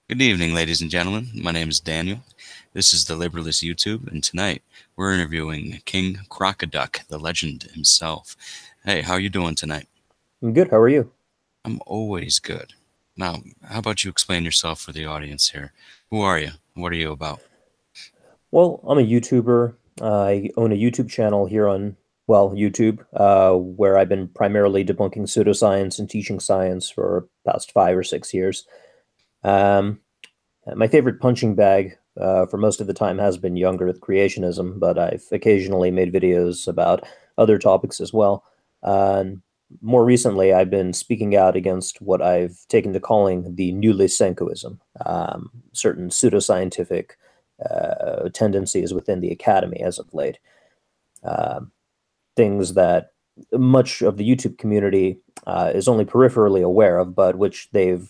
Good evening, ladies and gentlemen. My name is Daniel. This is the Liberalist YouTube, and tonight we're interviewing King Crocoduck, the legend himself. Hey, how you doing tonight? I'm good. How are you? I'm always good. Now, how about you explain yourself for the audience here? Who are you? What are you about? Well, I'm a YouTuber. I own a YouTube channel here on, YouTube, where I've been primarily debunking pseudoscience and teaching science for past 5 or 6 years. Um, my favorite punching bag for most of the time has been young Earth creationism, but I've occasionally made videos about other topics as well. And more recently, I've been speaking out against what I've taken to calling the new Lysenkoism, certain pseudoscientific tendencies within the academy as of late. Um, Things that much of the YouTube community is only peripherally aware of, but which they've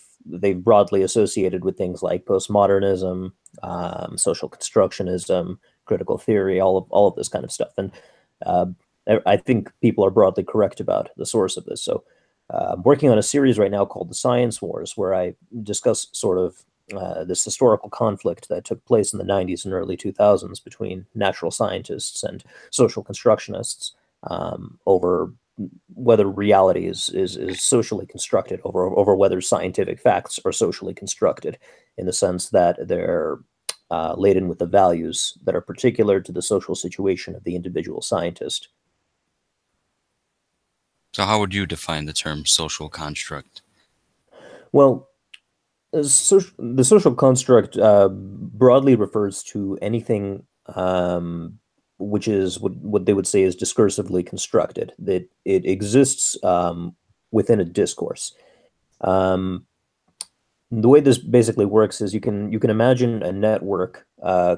broadly associated with things like postmodernism, social constructionism, critical theory, all of this kind of stuff. And uh, I think people are broadly correct about the source of this. So I'm working on a series right now called The Science Wars, where I discuss sort of this historical conflict that took place in the 90s and early 2000s between natural scientists and social constructionists over whether reality is socially constructed, over whether scientific facts are socially constructed, in the sense that they're laden with the values that are particular to the social situation of the individual scientist. So, how would you define the term social construct? Well, the social construct broadly refers to anything which is what they would say is discursively constructed, that it exists within a discourse. Um, the way this basically works is you can imagine a network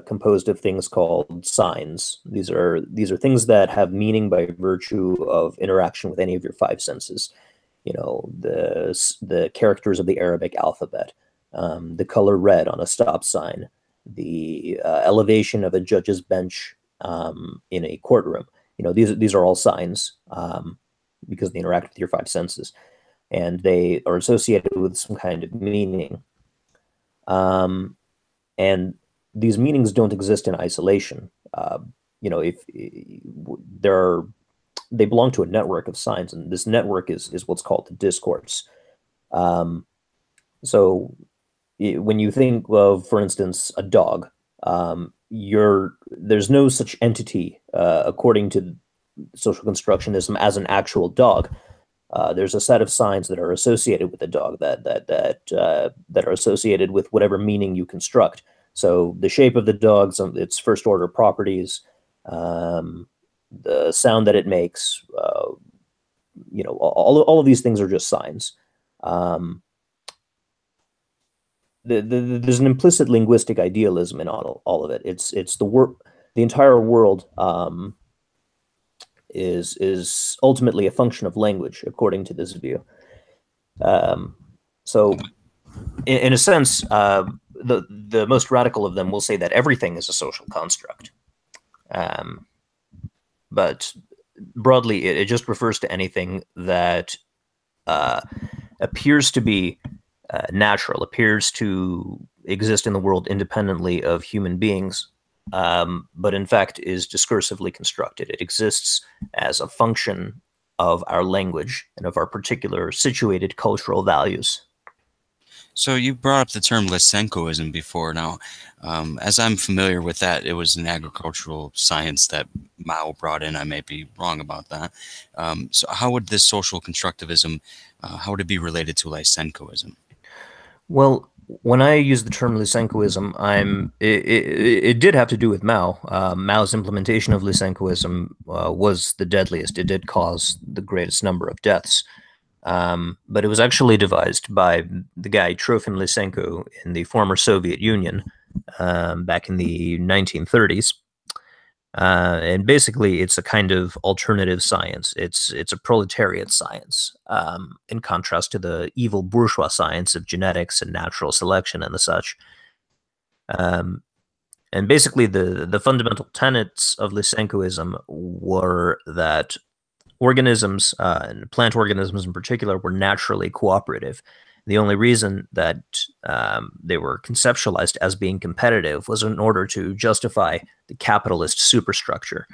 composed of things called signs. These are things that have meaning by virtue of interaction with any of your five senses. You know, the characters of the Arabic alphabet, the color red on a stop sign, the elevation of a judge's bench in a courtroom. You know, these are all signs because they interact with your five senses, and they are associated with some kind of meaning. Um, and these meanings don't exist in isolation. If there are, they belong to a network of signs, and this network is what's called the discourse. Um, so when you think of, for instance, a dog, there's no such entity according to social constructionism as an actual dog. There's a set of signs that are associated with the dog that are associated with whatever meaning you construct. So the shape of the dog, its first order properties, um, the sound that it makes, all of these things are just signs. Um, there's an implicit linguistic idealism in all of it. It's the entire world is ultimately a function of language, according to this view. Um, so, in a sense, the most radical of them will say that everything is a social construct. Um, but broadly, it just refers to anything that uh, appears to be natural, appears to exist in the world independently of human beings, but in fact is discursively constructed. It exists as a function of our language and of our particular situated cultural values. So you brought up the term Lysenkoism before. Now, as I'm familiar with that, it was an agricultural science that Mao brought in. I may be wrong about that. So how would this social constructivism, how would it be related to Lysenkoism? Well, when I use the term Lysenkoism, it did have to do with Mao. Mao's implementation of Lysenkoism was the deadliest. It did cause the greatest number of deaths. But it was actually devised by the guy Trofim Lysenko in the former Soviet Union back in the 1930s. And basically, it's a kind of alternative science. It's a proletariat science, in contrast to the evil bourgeois science of genetics and natural selection and the such. Um, and basically, the fundamental tenets of Lysenkoism were that organisms, and plant organisms in particular, were naturally cooperative. The only reason that they were conceptualized as being competitive was in order to justify the capitalist superstructure.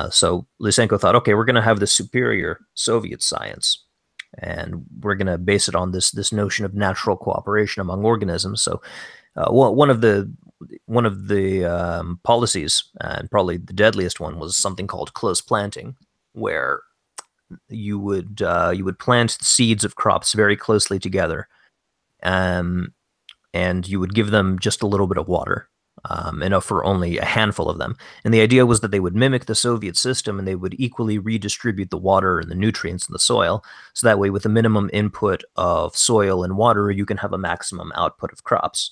So Lysenko thought, okay, we're going to have this superior Soviet science, and we're going to base it on this notion of natural cooperation among organisms. So one of the policies, and probably the deadliest one, was something called close planting, where you would plant the seeds of crops very closely together, um, and you would give them just a little bit of water, enough for only a handful of them. And the idea was that they would mimic the Soviet system and they would equally redistribute the water and the nutrients in the soil. So that way, with a minimum input of soil and water, you can have a maximum output of crops.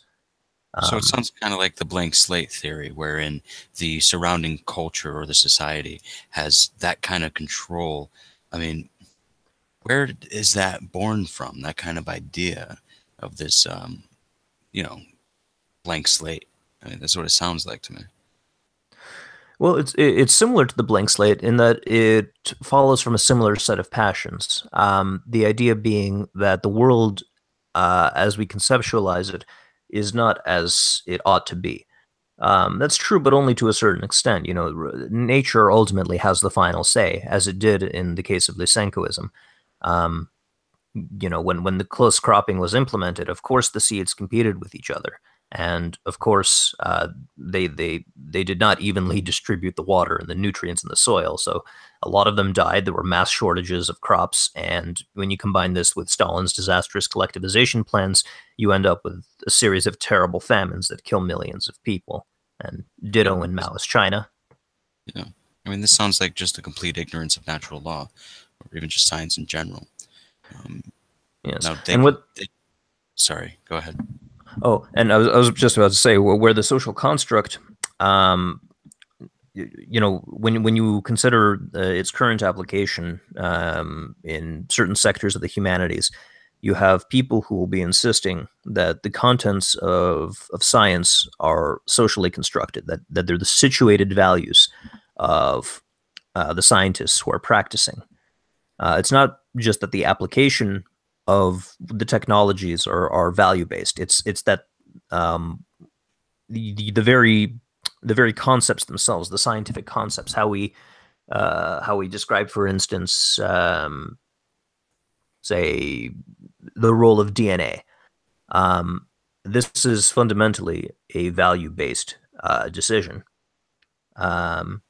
So it Um, sounds kind of like the blank slate theory, wherein the surrounding culture or the society has that kind of control. I mean, where is that born from? That kind of idea of this, you know, blank slate. I mean, that's what it sounds like to me. well, it's similar to the blank slate in that it follows from a similar set of passions. The idea being that the world, as we conceptualize it, is not as it ought to be. That's true, but only to a certain extent. Nature ultimately has the final say, as it did in the case of Lysenkoism. Um, when the close cropping was implemented, of course the seeds competed with each other, and of course they did not evenly distribute the water and the nutrients in the soil. So a lot of them died. There were mass shortages of crops, and when you combine this with Stalin's disastrous collectivization plans, you end up with a series of terrible famines that kill millions of people. And Yeah, ditto in Maoist China. yeah. I mean, this sounds like just a complete ignorance of natural law, or even just science in general. Um, Yes, now, and what sorry, go ahead. Oh, and I was just about to say where the social construct, um, when you consider its current application in certain sectors of the humanities, you have people who will be insisting that the contents of science are socially constructed, that they're the situated values of the scientists who are practicing. It's not just that the application of the technologies are value based. It's that um, the very concepts themselves, the scientific concepts, how we describe, for instance, say the role of DNA. Um, this is fundamentally a value based decision. Um,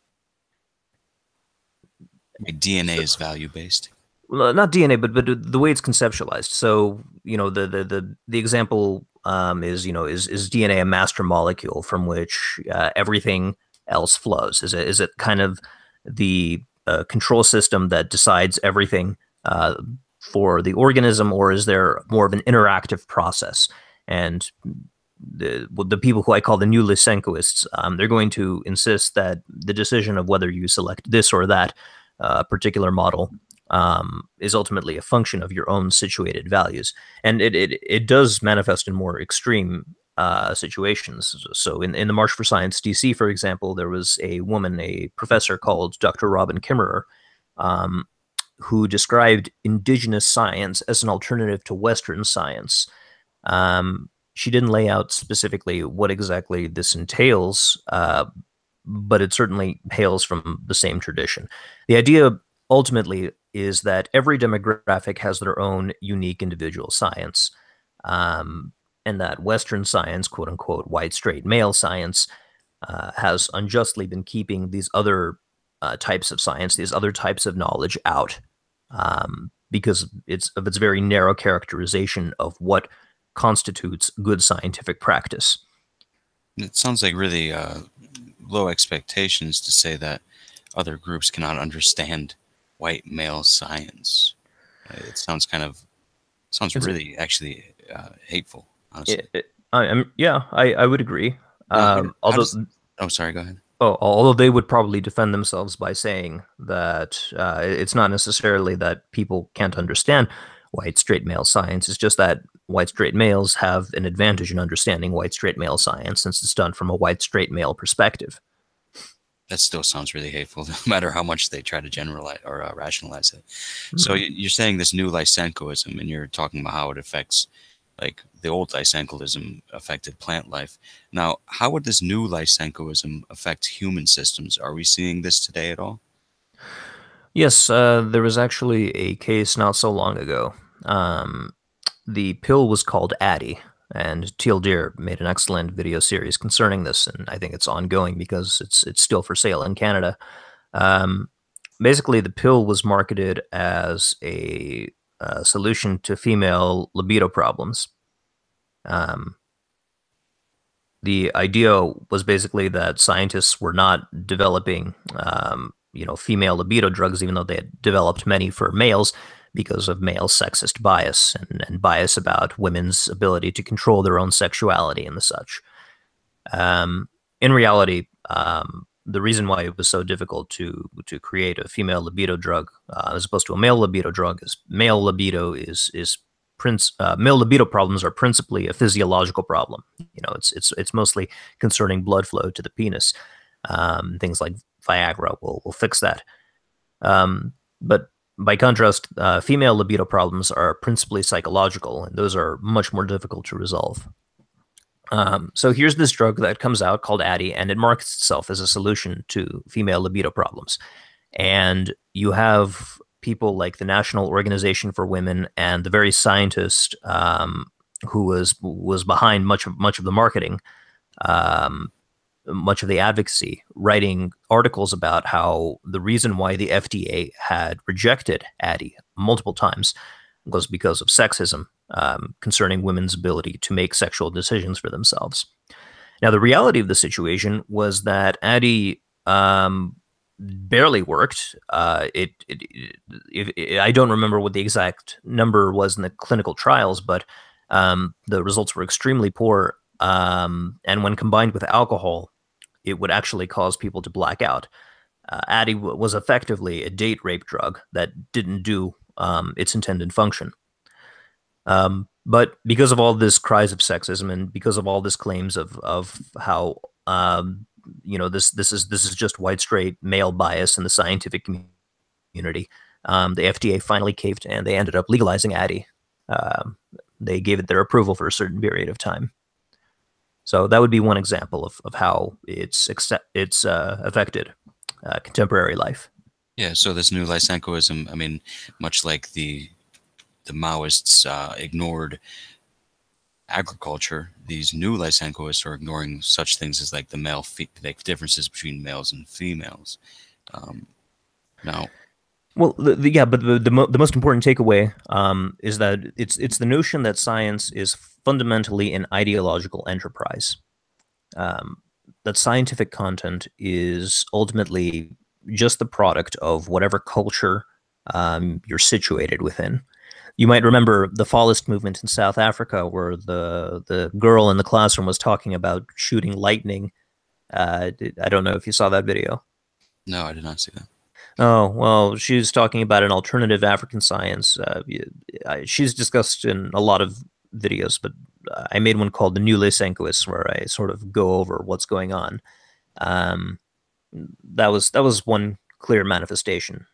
DNA is value based. well, not DNA, but the way it's conceptualized. So the example is DNA a master molecule from which everything else flows? Is it kind of the control system that decides everything for the organism, or is there more of an interactive process? And the people who I call the new Lysenkoists, they're going to insist that the decision of whether you select this or that particular model is ultimately a function of your own situated values, and it does manifest in more extreme situations. So in the March for Science DC, for example, there was a woman, a professor called Dr. Robin Kimmerer, um, who described indigenous science as an alternative to Western science. She didn't lay out specifically what exactly this entails, but it certainly hails from the same tradition. The idea ultimately is that every demographic has their own unique individual science, um, and that Western science, quote unquote, white straight male science, has unjustly been keeping these other types of science, these other types of knowledge out, because its very narrow characterization of what constitutes good scientific practice. It sounds like really low expectations to say that other groups cannot understand white male science. It sounds It's really actually hateful, honestly. yeah, I would agree. Now, how Although does? Oh, sorry. Go ahead. although they would probably defend themselves by saying that it's not necessarily that people can't understand white straight male science. It's just that white straight males have an advantage in understanding white straight male science since it's done from a white straight male perspective. That still sounds really hateful, no matter how much they try to generalize or rationalize it. So Hmm. you're saying this new Lysenkoism, and you're talking about how it affects, like the old Lysenkoism affected plant life. Now, how would this new Lysenkoism affect human systems? Are we seeing this today at all? Yes, there was actually a case not so long ago. Um, the pill was called Addy, and Teal Deer made an excellent video series concerning this, and I think it's ongoing because it's still for sale in Canada. Um, Basically, the pill was marketed as a solution to female libido problems. Um, the idea was basically that scientists were not developing, female libido drugs, even though they had developed many for males because of male sexist bias and bias about women's ability to control their own sexuality and the such. Um, in reality, the reason why it was so difficult to create a female libido drug as opposed to a male libido drug is male libido problems are principally a physiological problem. It's mostly concerning blood flow to the penis. Things like Viagra will fix that. But by contrast, female libido problems are principally psychological, and those are much more difficult to resolve. So here's this drug that comes out called Addy, and it markets itself as a solution to female libido problems. And you have people like the National Organization for Women and the very scientist who was behind much of the marketing, um, much of the advocacy, writing articles about how the reason why the FDA had rejected Addy multiple times was because of sexism concerning women's ability to make sexual decisions for themselves. Now, the reality of the situation was that Addy barely worked. I don't remember what the exact number was in the clinical trials, but the results were extremely poor. And when combined with alcohol, it would actually cause people to black out. Addy was effectively a date rape drug that didn't do its intended function. But because of all this cries of sexism and because of all this claims of how this is just white straight male bias in the scientific community, the FDA finally caved and they ended up legalizing Addy. Um, they gave it their approval for a certain period of time. So that would be one example of how it's affected contemporary life. Yeah, so this new Lysenkoism, I mean, much like the Maoists ignored agriculture, these new Lysenkoists are ignoring such things as like the like differences between males and females. Um, now, Well, yeah, but the most important takeaway is that it's the notion that science is fundamentally an ideological enterprise. Um, that scientific content is ultimately just the product of whatever culture you're situated within. You might remember the Fallist movement in South Africa, where the girl in the classroom was talking about shooting lightning. I don't know if you saw that video. no, I did not see that. Oh, well, she's talking about an alternative African science. She's discussed in a lot of videos, but I made one called The New Lysenkoists, where I sort of go over what's going on. Um, that was one clear manifestation.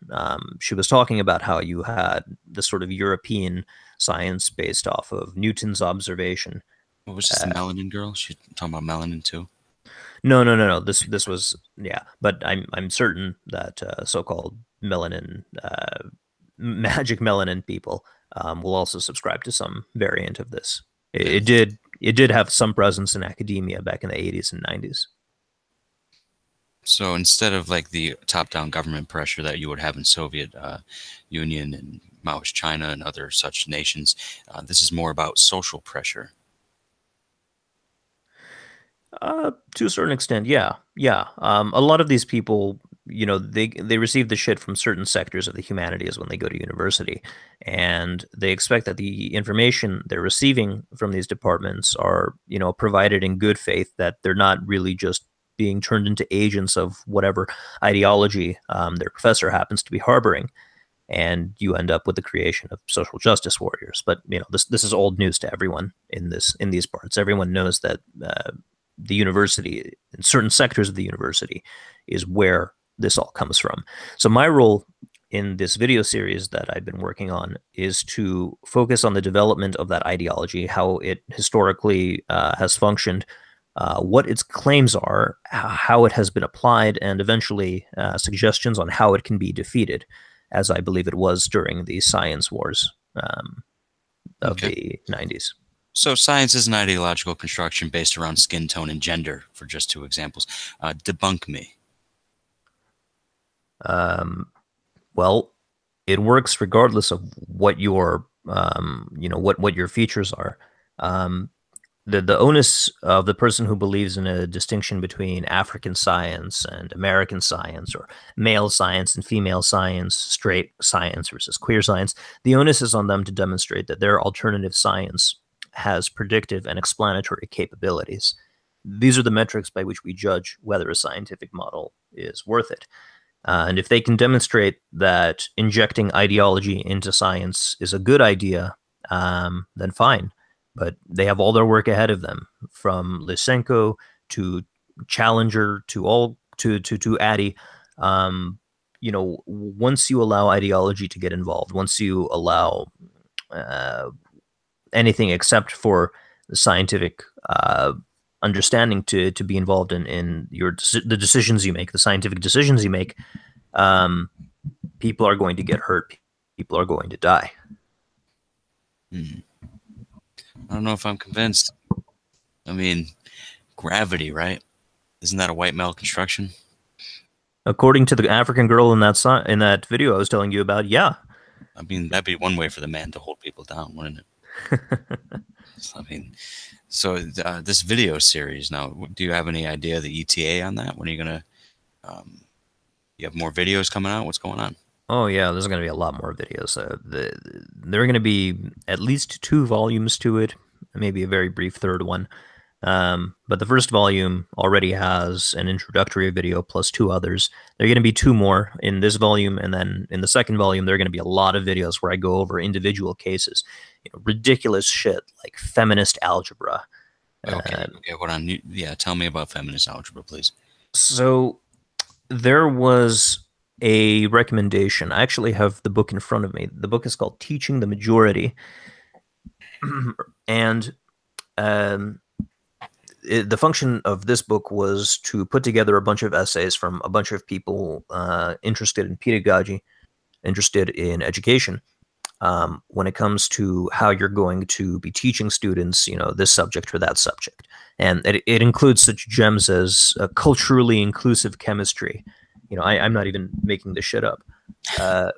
She was talking about how you had this sort of European science based off of Newton's observation. What was this, the melanin girl? She talking about melanin too? No, no, no, no. This was yeah, but I'm certain that so-called melanin magic melanin people will also subscribe to some variant of this. It, Yeah. it did have some presence in academia back in the 80s and 90s. So instead of like the top-down government pressure that you would have in Soviet Union and Maoist China and other such nations, this is more about social pressure. To a certain extent, yeah, yeah. A lot of these people, they receive the shit from certain sectors of the humanities when they go to university, and they expect that the information they're receiving from these departments are, provided in good faith. That they're not really just being turned into agents of whatever ideology their professor happens to be harboring, and you end up with the creation of social justice warriors. But this is old news to everyone in these parts. Everyone knows that. the university, in certain sectors of the university, is where this all comes from. So my role in this video series that I've been working on is to focus on the development of that ideology, how it historically has functioned, what its claims are, how it has been applied, and eventually suggestions on how it can be defeated, as I believe it was during the science wars of Okay. the 90s. So science is an ideological construction based around skin tone and gender, for just two examples. Debunk me. Um, well, it works regardless of what your what your features are. Um, the onus of the person who believes in a distinction between African science and American science, or male science and female science, straight science versus queer science, the onus is on them to demonstrate that their alternative science has predictive and explanatory capabilities. These are the metrics by which we judge whether a scientific model is worth it. And if they can demonstrate that injecting ideology into science is a good idea, then fine. But they have all their work ahead of them, from Lysenko to Challenger to all to Addy. Once you allow ideology to get involved, once you allow uh, anything except for the scientific understanding to be involved in the decisions you make, the scientific decisions you make, um, people are going to get hurt. People are going to die. Hmm. I don't know if I'm convinced. I mean, gravity, right? Isn't that a white male construction? According to the African girl in that video I was telling you about, yeah. I mean, that'd be one way for the man to hold people down, wouldn't it? I mean, so this video series now, do you have any idea the ETA on that? When are you gonna? You have more videos coming out? What's going on? Oh yeah, there's going to be a lot more videos. There are going to be at least 2 volumes to it, maybe a very brief third one. But the first volume already has an introductory video plus 2 others. There are going to be 2 more in this volume, and then in the second volume, there are going to be a lot of videos where I go over individual cases, ridiculous shit like feminist algebra. Okay, Uh, okay, hold on. Yeah, tell me about feminist algebra, please. so there was a recommendation. I actually have the book in front of me. The book is called Teaching the Majority. And um, the function of this book was to put together a bunch of essays from a bunch of people interested in pedagogy, interested in education, when it comes to how you're going to be teaching students, this subject or that subject. And it includes such gems as culturally inclusive chemistry. I'm not even making this shit up. Uh,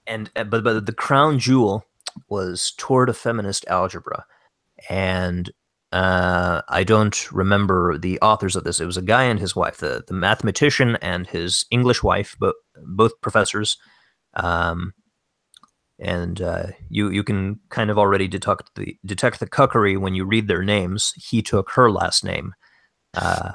but the crown jewel was Toward a Feminist Algebra, and I don't remember the authors of this. It was a guy and his wife, the mathematician and his English wife, but both professors. Um, and you can kind of already detect the cuckery when you read their names. He took her last name. Uh,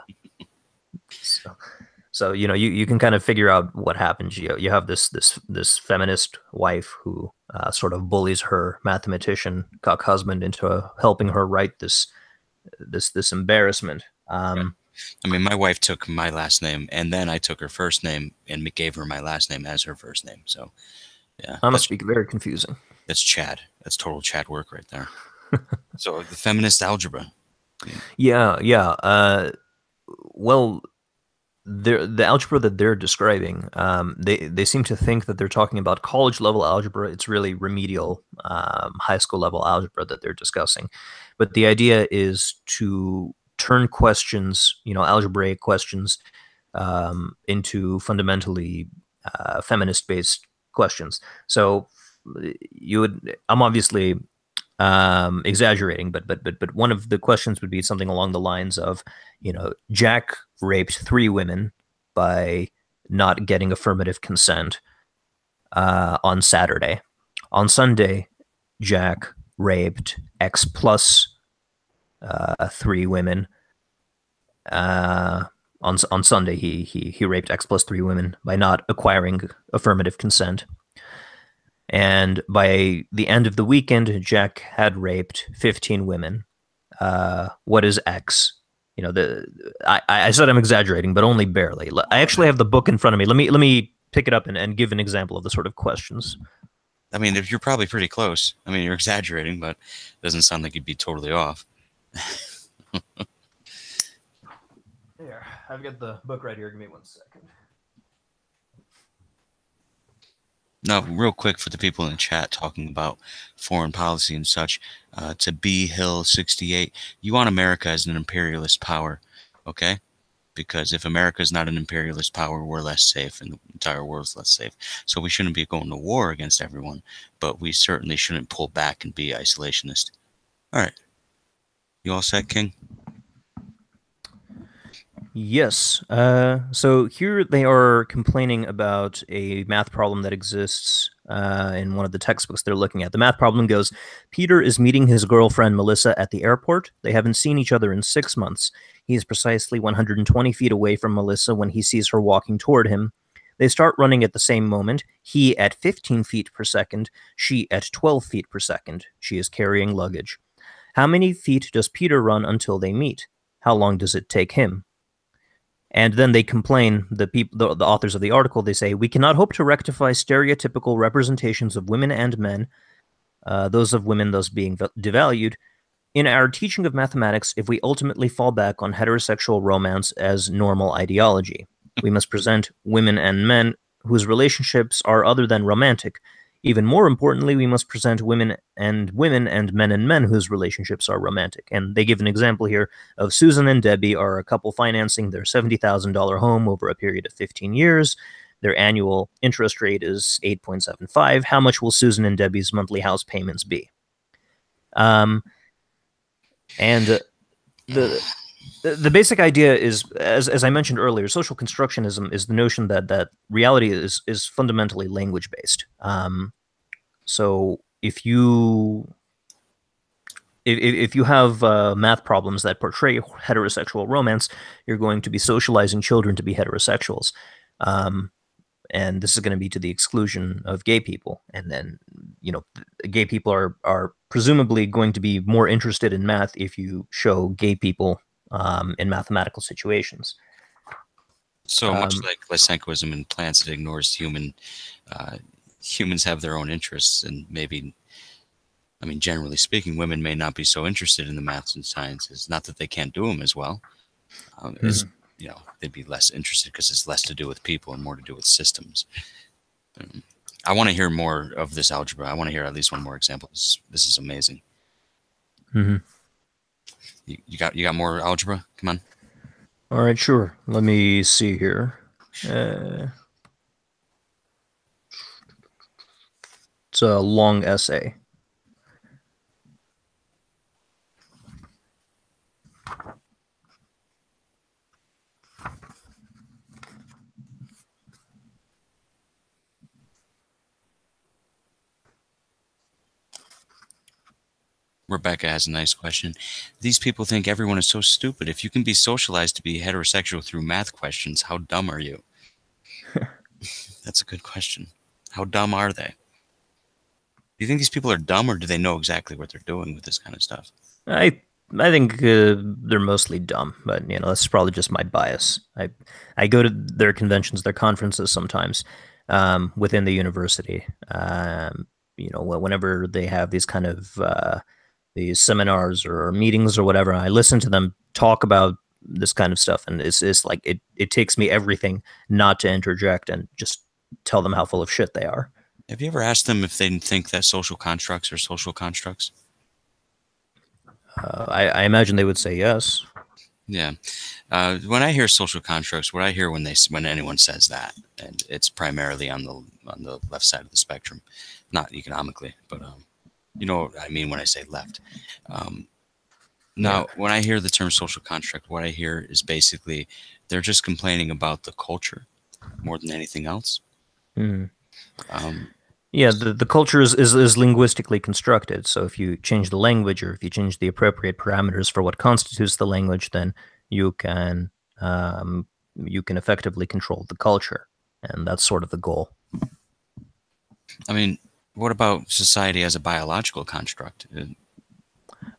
so, you can kind of figure out what happens. You have this feminist wife who sort of bullies her mathematician cuck husband into helping her write this embarrassment. Yeah. I mean, my wife took my last name, and then I took her first name and gave her my last name as her first name. So, yeah, That must be very confusing. that's Chad. That's total Chad work right there. So the feminist algebra. Yeah, yeah. Well, the algebra that they're describing, they seem to think that they're talking about college level algebra. It's really remedial high school level algebra that they're discussing. But the idea is to turn questions, algebraic questions, into fundamentally feminist based questions. So I'm obviously exaggerating, but one of the questions would be something along the lines of, Jack raped 3 women by not getting affirmative consent on Saturday. On Sunday, Jack raped X plus 3 women. On Sunday, he raped X plus 3 women by not acquiring affirmative consent. And by the end of the weekend, Jack had raped 15 women. What is X? I said I'm exaggerating, but only barely. I actually have the book in front of me. Let me pick it up and give an example of the sort of questions. I mean, if you're probably pretty close. I mean, you're exaggerating, but it doesn't sound like you'd be totally off. There, I've got the book right here. Give me 1 second. Now, real quick for the people in the chat talking about foreign policy and such, to B Hill 68, you want America as an imperialist power, okay? Because if America is not an imperialist power, we're less safe and the entire world's less safe. So we shouldn't be going to war against everyone, but we certainly shouldn't pull back and be isolationist. All right. You all set, King? Yes. So here they are complaining about a math problem that exists in one of the textbooks they're looking at. The math problem goes, Peter is meeting his girlfriend Melissa at the airport. They haven't seen each other in 6 months. He is precisely 120 feet away from Melissa when he sees her walking toward him. They start running at the same moment, he at 15 feet per second, she at 12 feet per second. She is carrying luggage. How many feet does Peter run until they meet? How long does it take him? And then they complain, the authors of the article, they say, we cannot hope to rectify stereotypical representations of women and men, those of women thus being devalued, in our teaching of mathematics if we ultimately fall back on heterosexual romance as normal ideology. We must present women and men whose relationships are other than romantic. Even more importantly, we must present women and men whose relationships are romantic. And they give an example here of Susan and Debbie are a couple financing their $70,000 home over a period of 15 years. Their annual interest rate is 8.75. How much will Susan and Debbie's monthly house payments be? And the basic idea is, as I mentioned earlier, social constructionism is the notion that reality is fundamentally language based. So if you have math problems that portray heterosexual romance, you're going to be socializing children to be heterosexuals, and this is going to be to the exclusion of gay people. And then, gay people are presumably going to be more interested in math if you show gay people in mathematical situations. So much like Lysenkoism in plants, it ignores humans have their own interests, and maybe, I mean, generally speaking, women may not be so interested in the maths and sciences. Not that they can't do them as well. They'd be less interested because it's less to do with people and more to do with systems. I want to hear more of this algebra. I want to hear at least one more example. This is amazing. Mm-hmm. You got more algebra? Come on. All right, sure. Let me see here. It's a long essay. Rebecca has a nice question. These people think everyone is so stupid. If you can be socialized to be heterosexual through math questions, how dumb are you? That's a good question. How dumb are they? Do you think these people are dumb, or do they know exactly what they're doing with this kind of stuff? I think they're mostly dumb, but that's probably just my bias. I go to their conventions, their conferences sometimes within the university. Whenever they have these kind of these seminars or meetings or whatever, I listen to them talk about this kind of stuff, and it's like it takes me everything not to interject and just tell them how full of shit they are. Have you ever asked them if they think that social constructs are social constructs? I imagine they would say yes. Yeah. When I hear social constructs, what I hear when anyone says that, and it's primarily on the left side of the spectrum, not economically, but you know what I mean when I say left. Now, when I hear the term social construct, what I hear is basically they're just complaining about the culture more than anything else. Mm. The culture is linguistically constructed. So if you change the language, or if you change the appropriate parameters for what constitutes the language, then you can effectively control the culture, and that's sort of the goal. I mean, what about society as a biological construct?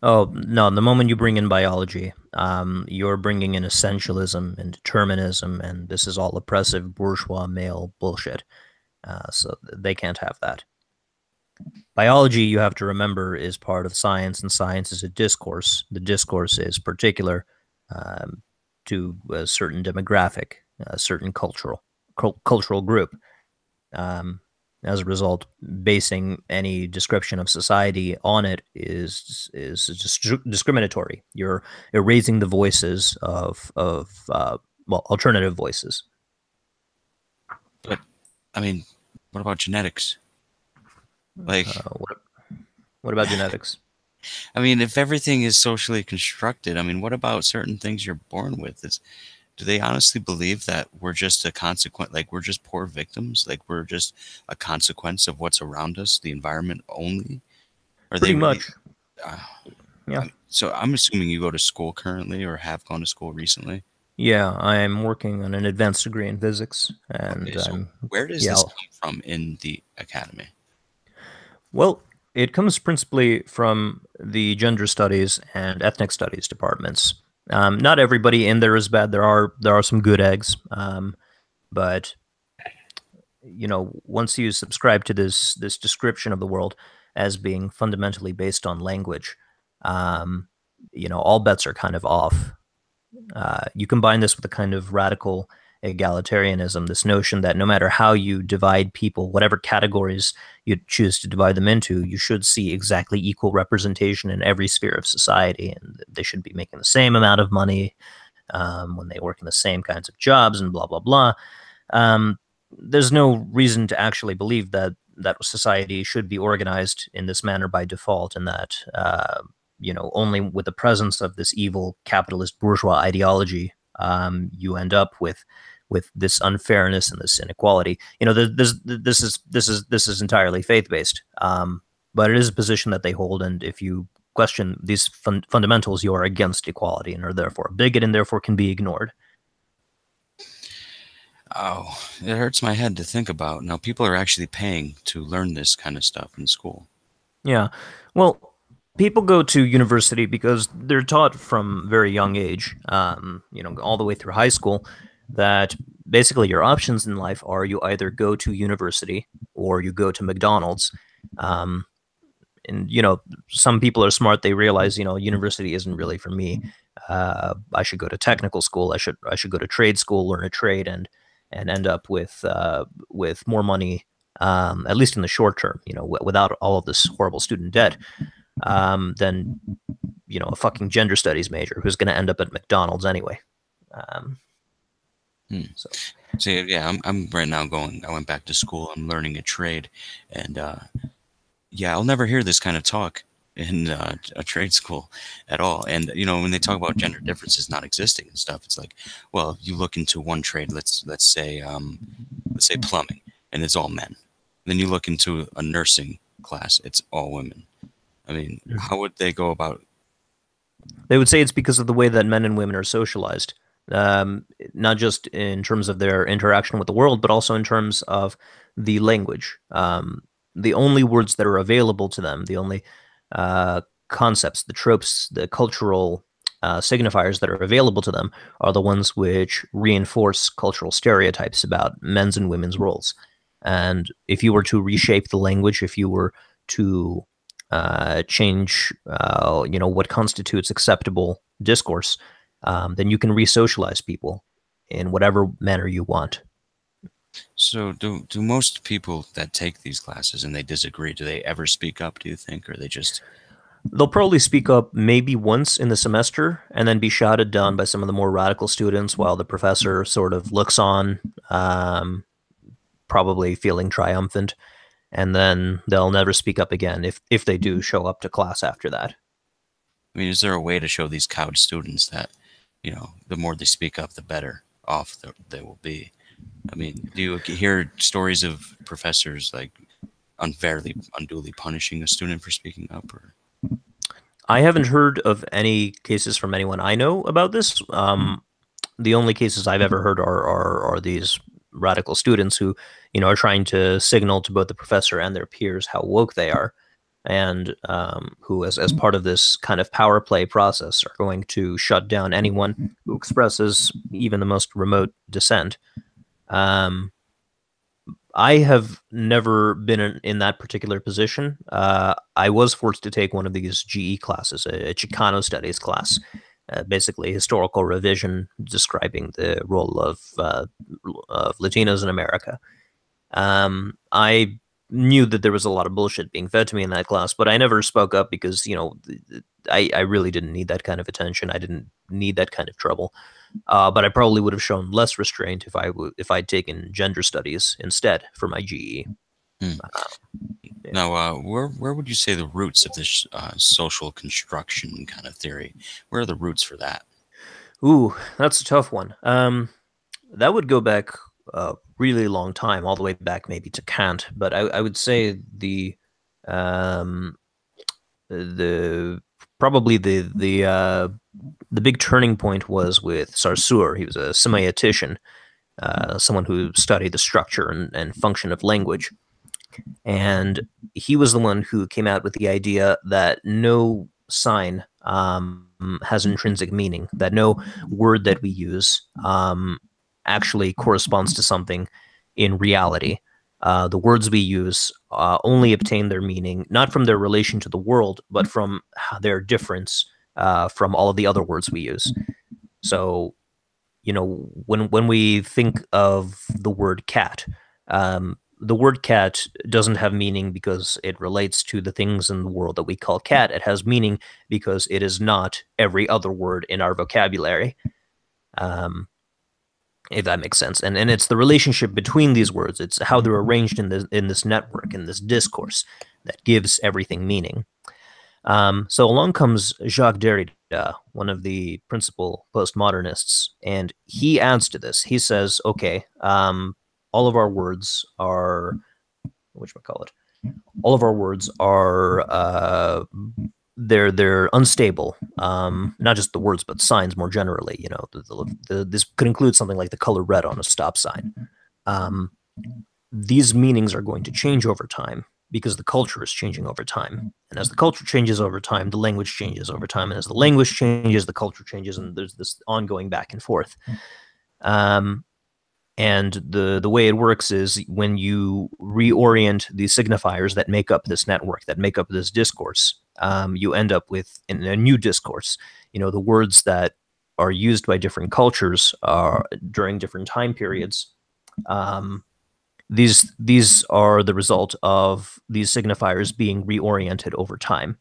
Oh, no, the moment you bring in biology, you're bringing in essentialism and determinism, and this is all oppressive bourgeois male bullshit. So they can't have that. Biology, you have to remember, is part of science, and science is a discourse. The discourse is particular um, to a certain demographic, a certain cultural group. Um, as a result, basing any description of society on it is discriminatory. You're erasing the voices of well, alternative voices. But I mean, what about genetics? Like, What about genetics? I mean, if everything is socially constructed, I mean, what about certain things you're born with? Do they honestly believe that we're just a consequence, like we're just poor victims, like we're just a consequence of what's around us, the environment only? Are they Pretty really? much, Uh, yeah. so I'm assuming you go to school currently or have gone to school recently. Yeah, I'm working on an advanced degree in physics, and Okay, so I'm where does yeah. this come from in the academy? Well, it comes principally from the gender studies and ethnic studies departments. Not everybody in there is bad. There are some good eggs, but once you subscribe to this description of the world as being fundamentally based on language, um, all bets are kind of off. You combine this with a kind of radical egalitarianism, this notion that no matter how you divide people, whatever categories you choose to divide them into, you should see exactly equal representation in every sphere of society, and they should be making the same amount of money when they work in the same kinds of jobs, and blah blah blah. There's no reason to actually believe that society should be organized in this manner by default, and that only with the presence of this evil capitalist bourgeois ideology, you end up with this unfairness and this inequality. This is entirely faith based, but it is a position that they hold, and if you question these fundamentals, you are against equality and are therefore a bigot and therefore can be ignored. Oh, it hurts my head to think about. Now, people are actually paying to learn this kind of stuff in school. Yeah. Well, people go to university because they're taught from very young age, all the way through high school, that basically your options in life are you either go to university or you go to McDonald's. Um, and some people are smart. They realize university isn't really for me. I should go to technical school. I should go to trade school, learn a trade, and end up with more money, at least in the short term. Without all of this horrible student debt, than a fucking gender studies major who's going to end up at McDonald's anyway. Um, Hmm. so So yeah, I'm right now going. I went back to school. I'm learning a trade, and yeah, I'll never hear this kind of talk in a trade school at all. And when they talk about gender differences not existing and stuff, it's like, well, you look into one trade. Let's say plumbing, and it's all men. Then you look into a nursing class, it's all women. I mean, how would they go about? they would say it's because of the way that men and women are socialized, not just in terms of their interaction with the world, but also in terms of the language. The only words that are available to them, the only concepts, the tropes, the cultural signifiers that are available to them are the ones which reinforce cultural stereotypes about men's and women's roles. And if you were to reshape the language, if you were to change, what constitutes acceptable discourse, then you can re-socialize people in whatever manner you want. So, do most people that take these classes and they disagree, do they ever speak up? Do you think, or they just? They'll probably speak up maybe once in the semester and then be shouted down by some of the more radical students while the professor sort of looks on, probably feeling triumphant, and then they'll never speak up again if they do show up to class after that. I mean, is there a way to show these cowed students that, the more they speak up, the better off they will be? I mean, do you hear stories of professors like unduly punishing a student for speaking up, or? I haven't heard of any cases from anyone I know about this. The only cases I've ever heard are these radical students who, are trying to signal to both the professor and their peers how woke they are. and who, as part of this kind of power play process, are going to shut down anyone who expresses even the most remote dissent. Um, I have never been in that particular position. I was forced to take one of these GE classes, a Chicano studies class, basically historical revision describing the role of Latinos in America. I knew that there was a lot of bullshit being fed to me in that class, but I never spoke up because, I really didn't need that kind of attention. I didn't need that kind of trouble. But I probably would have shown less restraint if I'd taken gender studies instead for my GE. Hmm. Yeah. Now, where would you say the roots of this social construction kind of theory? Where are the roots for that? Ooh, that's a tough one. That would go back a really long time, all the way back maybe to Kant. But I would say um, the probably the big turning point was with Saussure. He was a semiotician, someone who studied the structure and function of language. And he was the one who came out with the idea that no sign has intrinsic meaning, that no word that we use actually corresponds to something in reality. The words we use only obtain their meaning not from their relation to the world, but from their difference from all of the other words we use. So, when we think of the word cat doesn't have meaning because it relates to the things in the world that we call cat. It has meaning because it is not every other word in our vocabulary. Um, if that makes sense. And it's the relationship between these words. It's how they're arranged in this network, in this discourse, that gives everything meaning. So along comes Jacques Derrida, one of the principal postmodernists, and he adds to this. He says, okay, all of our words are, whatchamacallit, all of our words are, they're unstable. Not just the words, but signs more generally. This could include something like the color red on a stop sign. These meanings are going to change over time because the culture is changing over time. And as the culture changes over time, the language changes over time. And as the language changes, the culture changes, and there's this ongoing back and forth. And the way it works is when you reorient the signifiers that make up this network, that make up this discourse, you end up with a new discourse. The words that are used by different cultures during different time periods. These are the result of these signifiers being reoriented over time.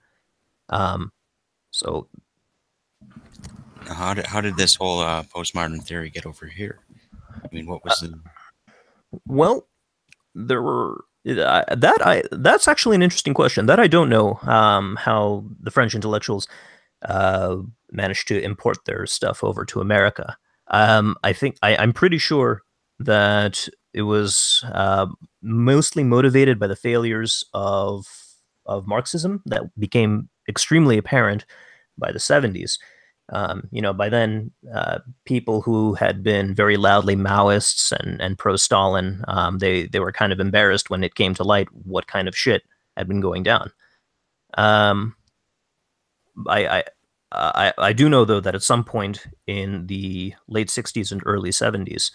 So How did this whole postmodern theory get over here? I mean, what was the? Well, there were that's actually an interesting question that I don't know how the French intellectuals managed to import their stuff over to America. I think I'm pretty sure that it was mostly motivated by the failures of Marxism that became extremely apparent by the 70s. By then, people who had been very loudly Maoists and pro-Stalin, they were kind of embarrassed when it came to light what kind of shit had been going down. Um, I, I do know though that at some point in the late 60s and early 70s,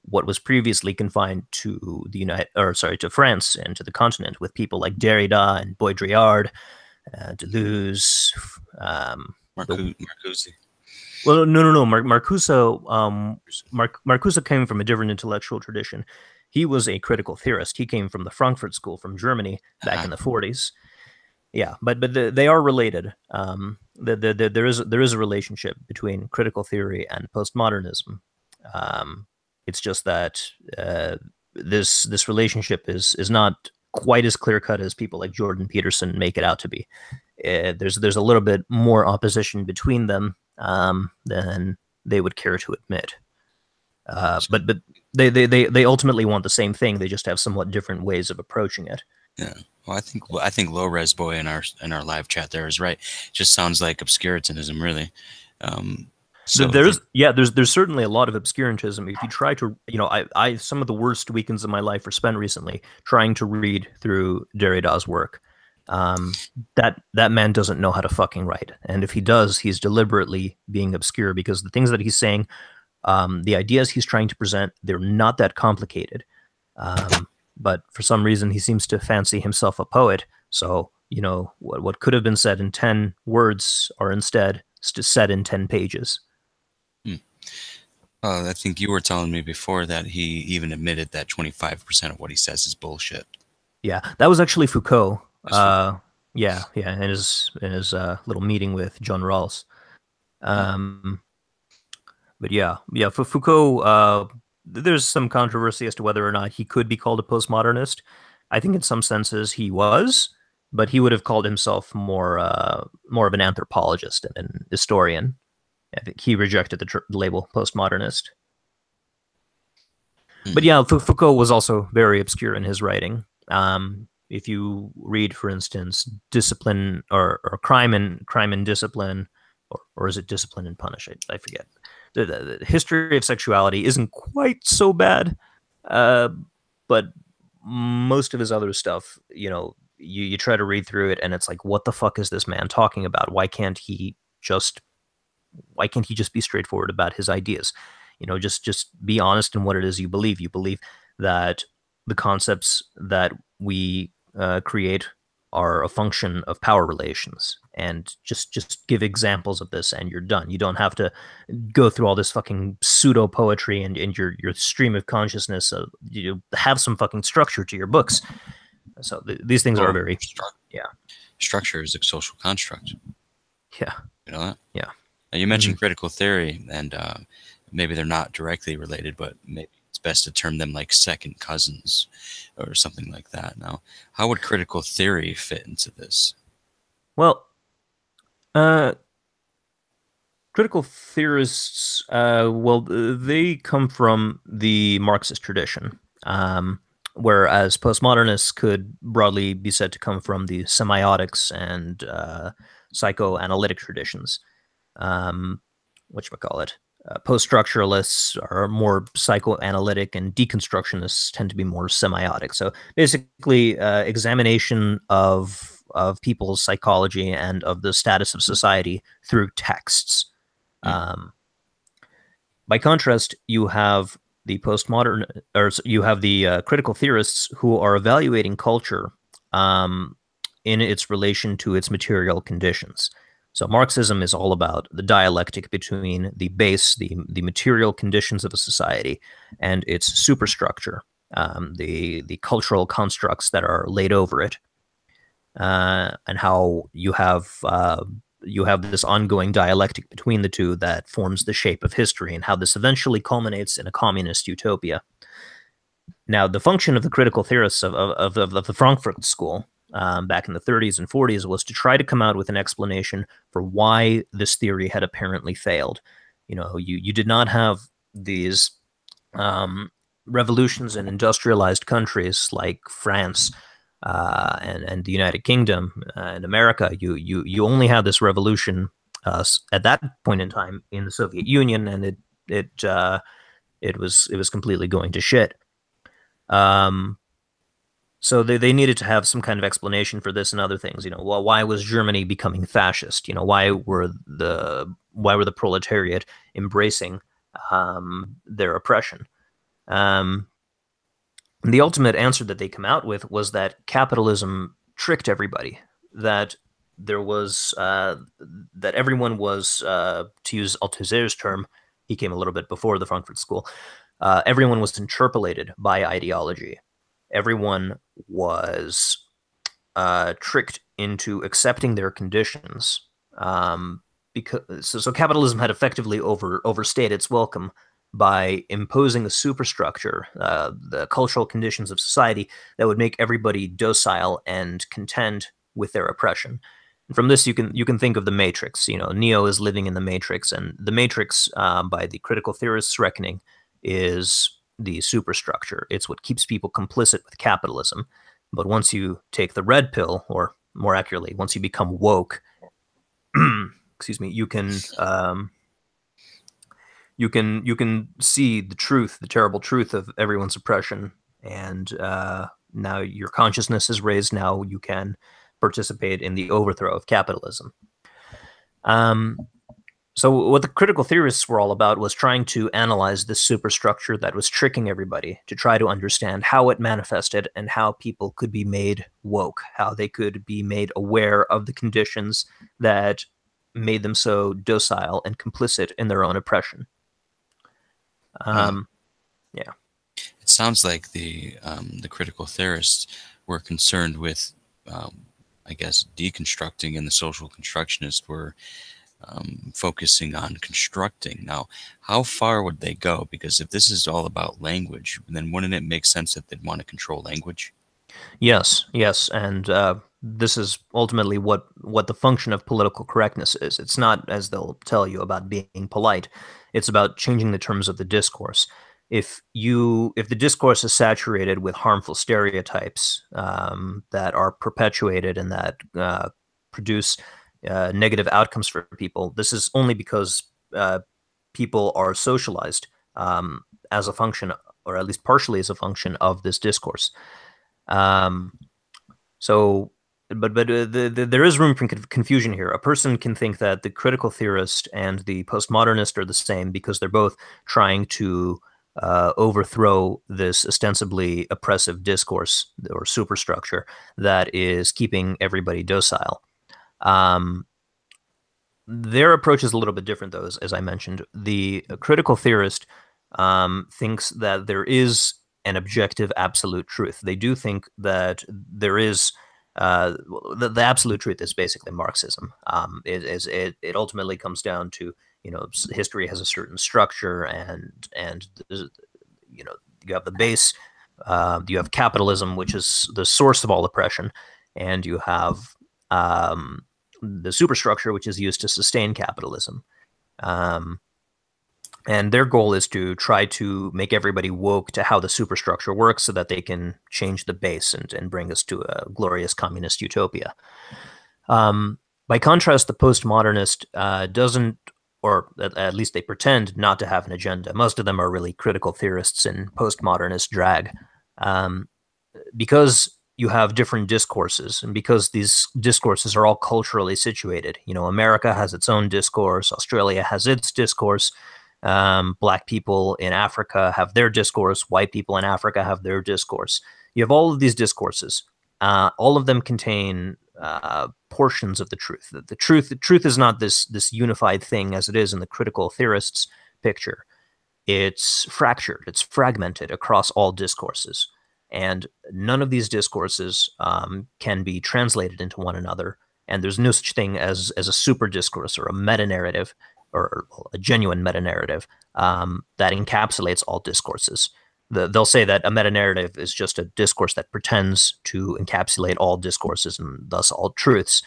what was previously confined to to France and to the continent, with people like Derrida and Baudrillard, Deleuze, Marcuse. well, no. Marcuse came from a different intellectual tradition. He was a critical theorist. He came from the Frankfurt School from Germany back in the 40s. Yeah, but they are related. There is a relationship between critical theory and postmodernism. It's just that this relationship is not quite as clear cut as people like Jordan Peterson make it out to be. There's a little bit more opposition between them than they would care to admit. But they ultimately want the same thing. They just have somewhat different ways of approaching it. Yeah. Well, I think low res boy in our live chat there is right. It just sounds like obscurantism, really. There's certainly a lot of obscurantism. If you try to, I some of the worst weekends of my life were spent recently trying to read through Derrida's work. Um, that man doesn't know how to fucking write, and if he does, he's deliberately being obscure because the things that he's saying, the ideas he's trying to present, they're not that complicated. Um, but for some reason, he seems to fancy himself a poet. So, what could have been said in 10 words are instead said in 10 pages. Hmm. I think you were telling me before that he even admitted that 25% of what he says is bullshit. Yeah, that was actually Foucault. That's Foucault. Yeah, in his little meeting with John Rawls. Hmm. Um, but yeah, for Foucault, there's some controversy as to whether or not he could be called a postmodernist. I think in some senses he was, but he would have called himself more of an anthropologist and an historian. I think he rejected the label postmodernist. But Hmm. yeah, Foucault was also very obscure in his writing. If you read, for instance, Discipline or Crime and Discipline, or is it Discipline and Punish? I forget. The history of sexuality isn't quite so bad, uh, but most of his other stuff, you try to read through it and it's like, what the fuck is this man talking about? Just why can't he just be straightforward about his ideas? Just be honest in what it is you believe. You believe that the concepts that we create are a function of power relations, and just give examples of this, and you're done. You don't have to go through all this fucking pseudo poetry and your stream of consciousness. You have some fucking structure to your books. So these things are Well, very, yeah, structure is a social construct. yeah, You know that? yeah. Now, you Hmm. mentioned critical theory, and maybe they're not directly related, but maybe it's best to term them like second cousins or something like that. Now, how would critical theory fit into this? Well, uh, critical theorists, they come from the Marxist tradition, whereas postmodernists could broadly be said to come from the semiotics and psychoanalytic traditions. Um, whatchamacallit? Post-structuralists are more psychoanalytic, and deconstructionists tend to be more semiotic. So basically, examination of people's psychology and of the status of society through texts. Hmm. um, by contrast, you have the postmodern, or you have the critical theorists who are evaluating culture um, in its relation to its material conditions. So Marxism is all about the dialectic between the base, the material conditions of a society, and its superstructure, the cultural constructs that are laid over it, and how you have this ongoing dialectic between the two that forms the shape of history, and how this eventually culminates in a communist utopia. Now, the function of the critical theorists of the Frankfurt School back in the 30s and 40s was to try to come out with an explanation for why this theory had apparently failed. You did not have these um, revolutions in industrialized countries like France and the United Kingdom and America. You only had this revolution at that point in time in the Soviet Union, and it was completely going to shit. Um, so they needed to have some kind of explanation for this and other things. Well, why was Germany becoming fascist? Why were the proletariat embracing their oppression? Um, the ultimate answer that they come out with was that capitalism tricked everybody. That there was that everyone was, to use Althusser's term, he came a little bit before the Frankfurt School. Everyone was interpolated by ideology. Everyone was tricked into accepting their conditions, so capitalism had effectively overstayed its welcome by imposing a superstructure, the cultural conditions of society that would make everybody docile and content with their oppression. And from this, you can think of the Matrix. Neo is living in the Matrix, and the Matrix, by the critical theorists' reckoning, is the superstructure. It's what keeps people complicit with capitalism. But once you take the red pill, or more accurately, once you become woke, excuse me, you can see the truth, the terrible truth of everyone's oppression, and now your consciousness is raised. Now you can participate in the overthrow of capitalism. So what the critical theorists were all about was trying to analyze this superstructure that was tricking everybody, to try to understand how it manifested and how people could be made woke, how they could be made aware of the conditions that made them so docile and complicit in their own oppression. Hmm. Yeah. It sounds like the critical theorists were concerned with, I guess, deconstructing, and the social constructionists were focusing on constructing. Now, how far would they go? Because if this is all about language, then wouldn't it make sense that they'd want to control language? Yes, yes, and this is ultimately what the function of political correctness is. It's not, as they'll tell you, about being polite. It's about changing the terms of the discourse. If the discourse is saturated with harmful stereotypes that are perpetuated and that produce negative outcomes for people, this is only because people are socialized as a function, or at least partially as a function of this discourse. Um, so, there is room for confusion here. A person can think that the critical theorist and the postmodernist are the same because they're both trying to overthrow this ostensibly oppressive discourse or superstructure that is keeping everybody docile. Um, their approach is a little bit different, though, as I mentioned. The critical theorist thinks that there is an objective absolute truth. They do think that there is the absolute truth is basically Marxism. It ultimately comes down to, history has a certain structure, and you know you have the base, you have capitalism, which is the source of all oppression, and you have the superstructure, which is used to sustain capitalism. Um, and their goal is to try to make everybody woke to how the superstructure works so that they can change the base and bring us to a glorious communist utopia. By contrast, the postmodernist doesn't, or at least they pretend not to have an agenda. Most of them are really critical theorists in postmodernist drag. Because you have different discourses, and because these discourses are all culturally situated. America has its own discourse, Australia has its discourse, Black people in Africa have their discourse, white people in Africa have their discourse. You have all of these discourses. All of them contain portions of the truth. The truth is not this unified thing as it is in the critical theorists' picture. It's fractured, it's fragmented across all discourses. And none of these discourses can be translated into one another. And there's no such thing as a super discourse or a meta narrative or a genuine meta narrative that encapsulates all discourses. They'll say that a meta narrative is just a discourse that pretends to encapsulate all discourses and thus all truths.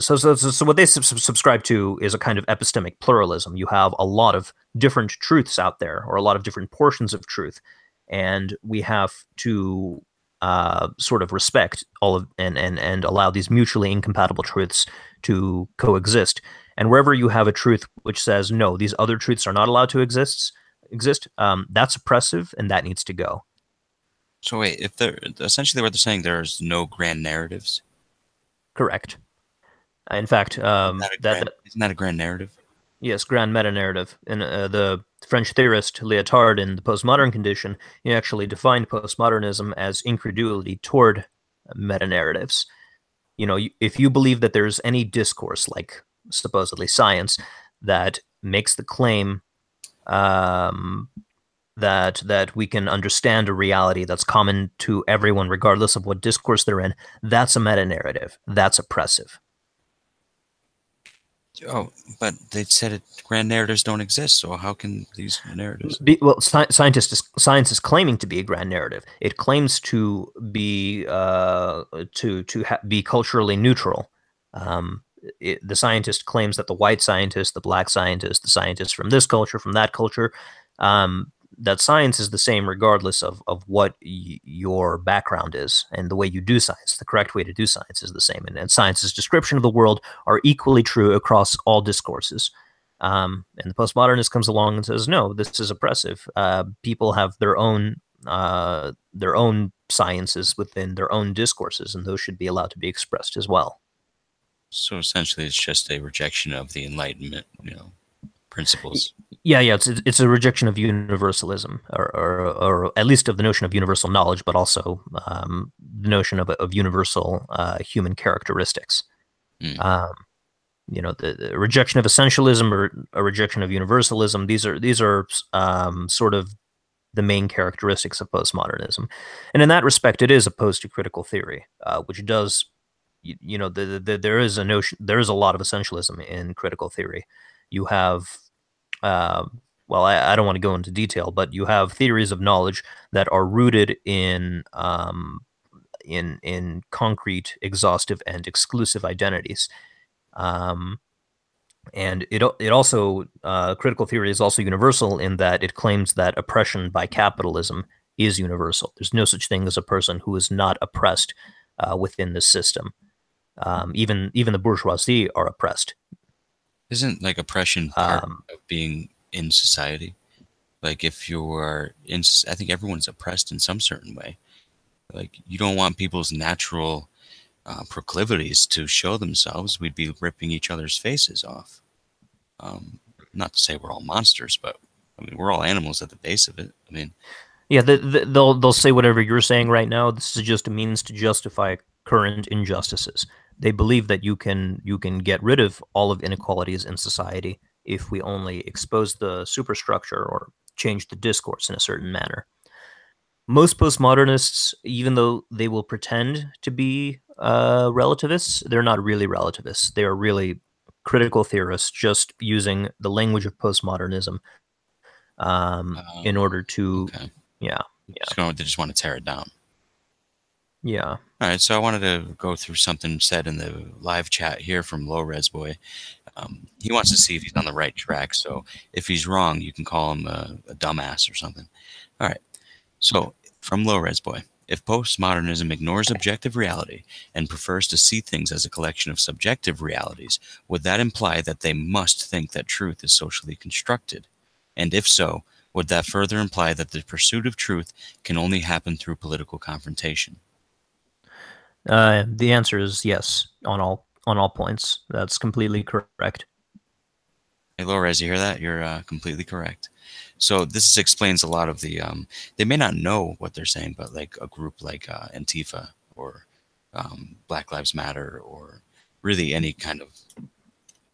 So what they subscribe to is a kind of epistemic pluralism. You have a lot of different truths out there, or a lot of different portions of truth, and we have to sort of respect all of and allow these mutually incompatible truths to coexist. And wherever you have a truth which says no, these other truths are not allowed to exist, that's oppressive, and that needs to go. So wait, if they're essentially what they're saying, there's no grand narratives. Correct. In fact, Isn't that a grand narrative? yes, grand meta narrative. In the French theorist Lyotard in The Postmodern Condition, he actually defined postmodernism as incredulity toward meta narratives. If you believe that there's any discourse, like supposedly science, that makes the claim that we can understand a reality that's common to everyone, regardless of what discourse they're in, that's a meta narrative. That's oppressive. Oh, but they said grand narratives don't exist. So how can these narratives? Science is claiming to be a grand narrative. It claims to be be culturally neutral. The scientist claims that the white scientist, the black scientist, the scientist from this culture, from that culture, that science is the same regardless of what your background is, and the way you do science. The correct way to do science is the same, and science's description of the world are equally true across all discourses. And the postmodernist comes along and says, no, this is oppressive. People have their own their own sciences within their own discourses, and those should be allowed to be expressed as well. So essentially, it's just a rejection of the Enlightenment, principles. Yeah, yeah, it's a rejection of universalism, or at least of the notion of universal knowledge, but also the notion of universal human characteristics. Mm. Um, the rejection of essentialism or a rejection of universalism. These are sort of the main characteristics of postmodernism, and in that respect, it is opposed to critical theory, which does, there is a notion, there is a lot of essentialism in critical theory. You have, uh, well, I don't want to go into detail, but you have theories of knowledge that are rooted in concrete, exhaustive, and exclusive identities. Um, and it also critical theory is also universal in that it claims that oppression by capitalism is universal. There's no such thing as a person who is not oppressed within the system. Even the bourgeoisie are oppressed. Isn't like oppression part Um, of being in society? Like if you are in, I think everyone's oppressed in some certain way. Like you don't want people's natural proclivities to show themselves. We'd be ripping each other's faces off. Um, Not to say we're all monsters, but I mean we're all animals at the base of it. I mean, yeah, they'll say whatever you're saying right now. This is just a means to justify current injustices. They believe that you can get rid of all of inequalities in society if we only expose the superstructure or change the discourse in a certain manner. Most postmodernists, even though they will pretend to be relativists, they're not really relativists. They are really critical theorists, just using the language of postmodernism in order to, okay, yeah, yeah, they just want to tear it down. yeah. All right, so I wanted to go through something said in the live chat here from Low Res Boy. He wants to see if he's on the right track. So if he's wrong, you can call him a dumbass or something. All right. So from Low Res Boy, if postmodernism ignores objective reality and prefers to see things as a collection of subjective realities, would that imply that they must think that truth is socially constructed? And if so, would that further imply that the pursuit of truth can only happen through political confrontation? The answer is yes on all points. That's completely correct. Hey, Lores, you hear that? You're completely correct. So this explains a lot of the. They may not know what they're saying, but like a group like Antifa or Black Lives Matter or really any kind of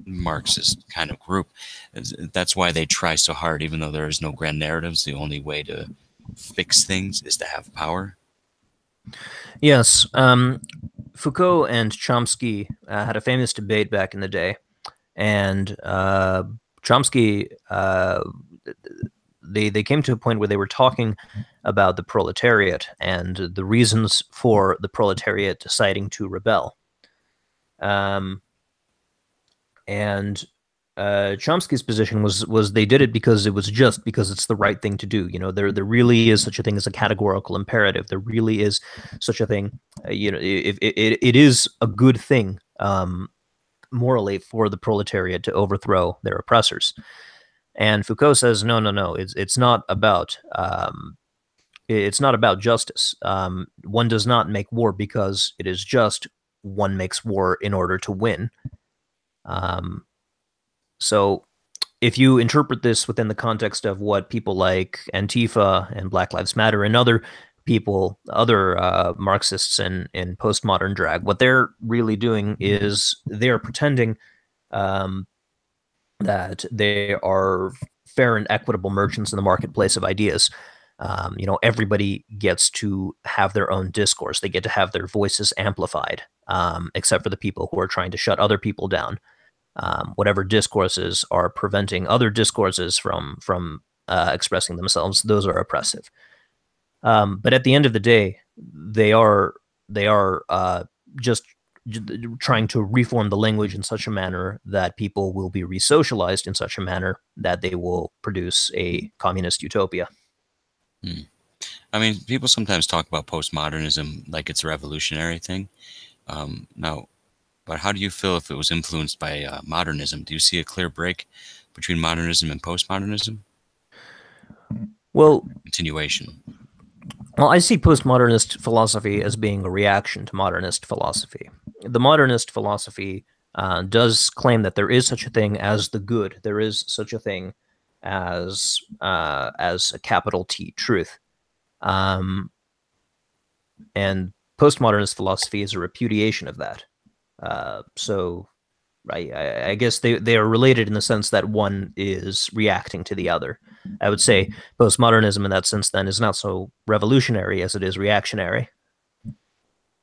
Marxist kind of group, that's why they try so hard, even though there is no grand narratives. The only way to fix things is to have power. Yes, Foucault and Chomsky had a famous debate back in the day, and Chomsky they came to a point where they were talking about the proletariat and the reasons for the proletariat deciding to rebel. Um, and Chomsky's position was they did it because it was just because it's the right thing to do. There really is such a thing as a categorical imperative. There really is such a thing. It is a good thing morally for the proletariat to overthrow their oppressors. And Foucault says, no, no, no. It's not about justice. One does not make war because it is just. One makes war in order to win. So if you interpret this within the context of what people like Antifa and Black Lives Matter and other people, other Marxists in postmodern drag, what they're really doing is they're pretending that they are fair and equitable merchants in the marketplace of ideas. Everybody gets to have their own discourse. They get to have their voices amplified, except for the people who are trying to shut other people down. Whatever discourses are preventing other discourses from expressing themselves, those are oppressive. But at the end of the day, they are just trying to reform the language in such a manner that people will be resocialized in such a manner that they will produce a communist utopia. Hmm. I mean, people sometimes talk about postmodernism like it's a revolutionary thing. Now, but how do you feel if it was influenced by modernism? Do you see a clear break between modernism and postmodernism? Well, Continuation. Well, I see postmodernist philosophy as being a reaction to modernist philosophy. The modernist philosophy does claim that there is such a thing as the good. There is such a thing as a capital T truth, um, and postmodernist philosophy is a repudiation of that. So I guess they are related in the sense that one is reacting to the other. I would say postmodernism in that sense then is not so revolutionary as it is reactionary.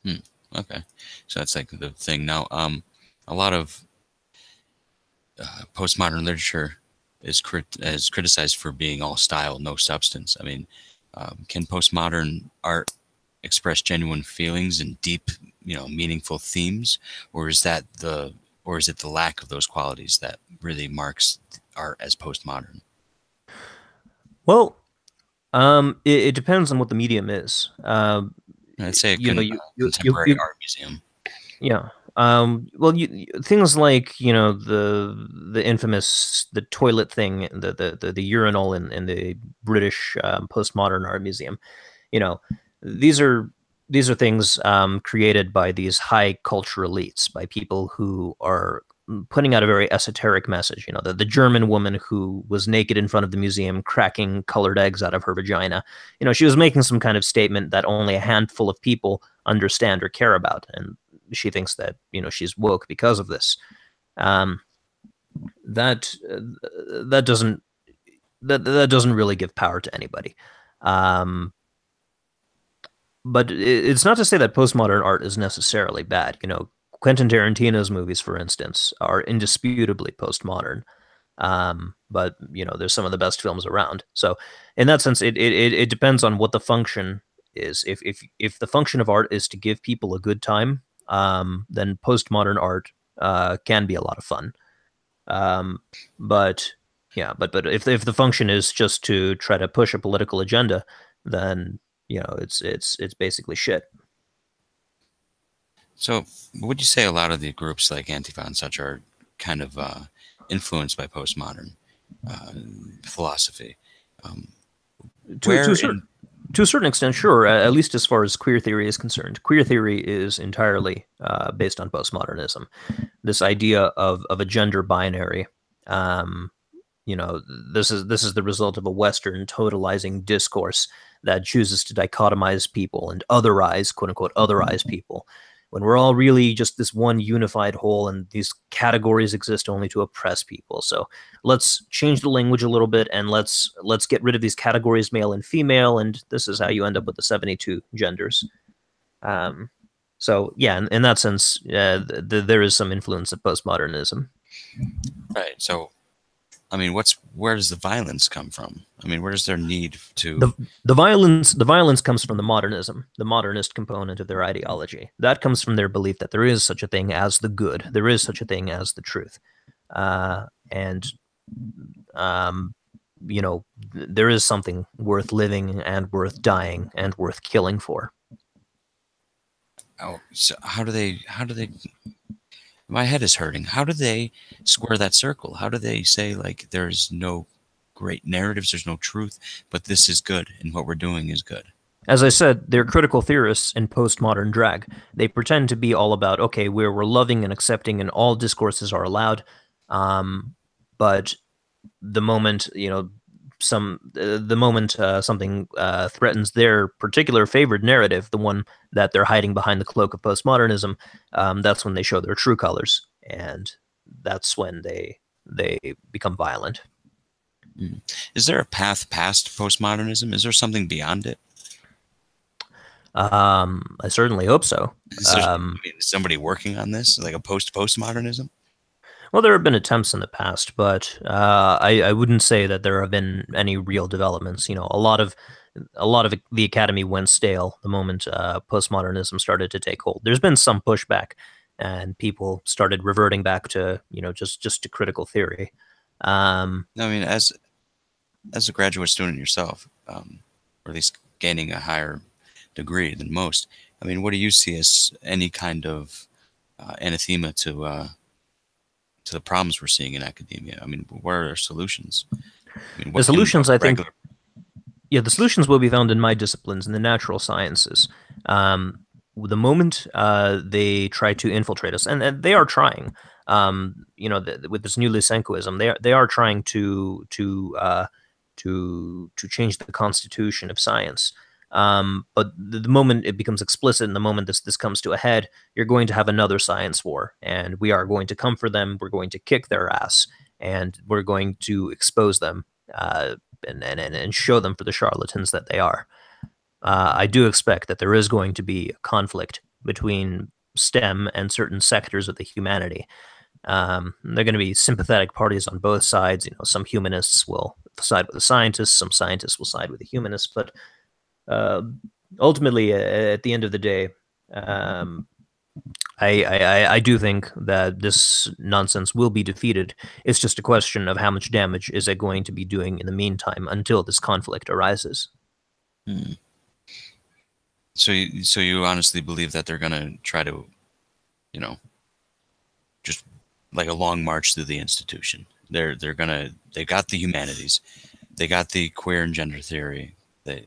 Hmm. Okay, so that's like the thing now. A lot of postmodern literature is criticized for being all style, no substance. I mean, can postmodern art express genuine feelings and deep, meaningful themes, or is that the or is it the lack of those qualities that really marks art as postmodern? Well, it depends on what the medium is. I'd say a You know, contemporary art museum. yeah. Well, things like the infamous the toilet thing, the urinal in the British postmodern art museum. You know, these are these are things created by these high culture elites, by people who are putting out a very esoteric message. You know, the German woman who was naked in front of the museum, cracking colored eggs out of her vagina. You know, she was making some kind of statement that only a handful of people understand or care about, and she thinks that she's woke because of this. Um, that that doesn't that doesn't really give power to anybody. Um, but it's not to say that postmodern art is necessarily bad. You know, Quentin Tarantino's movies, for instance, are indisputably postmodern. But there's some of the best films around. So in that sense, it depends on what the function is. If the function of art is to give people a good time, then postmodern art can be a lot of fun. Um, but yeah, but if the function is just to try to push a political agenda, then it's basically shit. So, would you say a lot of the groups like Antifa and such are kind of influenced by postmodern uh, philosophy? Um, To to where a certain in to a certain extent, sure. At least as far as queer theory is concerned, queer theory is entirely based on postmodernism. This idea of a gender binary. Um, this is the result of a Western totalizing discourse that chooses to dichotomize people and otherize, quote unquote, otherize people, when we're all really just this one unified whole, and these categories exist only to oppress people. So let's change the language a little bit, and let's get rid of these categories, male and female, and this is how you end up with the 72 genders. Um, so yeah, in that sense, there is some influence of postmodernism. right? So, I mean, where does the violence come from? I mean, where does their need the to? the violence comes from the modernism, the modernist component of their ideology. That comes from their belief that there is such a thing as the good, there is such a thing as the truth, and um, there is something worth living and worth dying and worth killing for. Oh, so how do they? How do they? My head is hurting. How do they square that circle? How do they say like there's no great narratives, there's no truth, but this is good, and what we're doing is good? As I said, they're critical theorists in postmodern drag. They pretend to be all about, okay, we're loving and accepting, and all discourses are allowed. But the moment the moment something threatens their particular favored narrative, the one that they're hiding behind the cloak of postmodernism, that's when they show their true colors, and that's when they become violent. Mm. Is there a path past postmodernism? Is there something beyond it? I certainly hope so. Is there, I mean, is somebody working on this, like a postmodernism? Well, there have been attempts in the past, but I wouldn't say that there have been any real developments. You know, a lot of the academy went stale the moment postmodernism started to take hold. There's been some pushback, and people started reverting back to just to critical theory. Um, I mean, as a graduate student yourself, or at least gaining a higher degree than most, I mean, what do you see as any kind of anathema to the problems we're seeing in academia? I mean, what are our solutions? I mean, the what can a solutions, I think, regular Yeah, the solutions will be found in my disciplines, in the natural sciences. The moment they try to infiltrate us, and they are trying, with this new Lysenkoism, they are trying to change the constitution of science. But the moment it becomes explicit, and the moment this comes to a head, you're going to have another science war, and we are going to come for them. We're going to kick their ass, and we're going to expose them. And show them for the charlatans that they are. I do expect that there is going to be a conflict between STEM and certain sectors of the humanity. They're going to be sympathetic parties on both sides. Some humanists will side with the scientists, some scientists will side with the humanists, but uh, ultimately, at the end of the day, um, I do think that this nonsense will be defeated. It's just a question of how much damage is it going to be doing in the meantime until this conflict arises. Hmm. So you honestly believe that they're gonna try to, you know, just like a long march through the institution. They got the humanities, they got the queer and gender theory.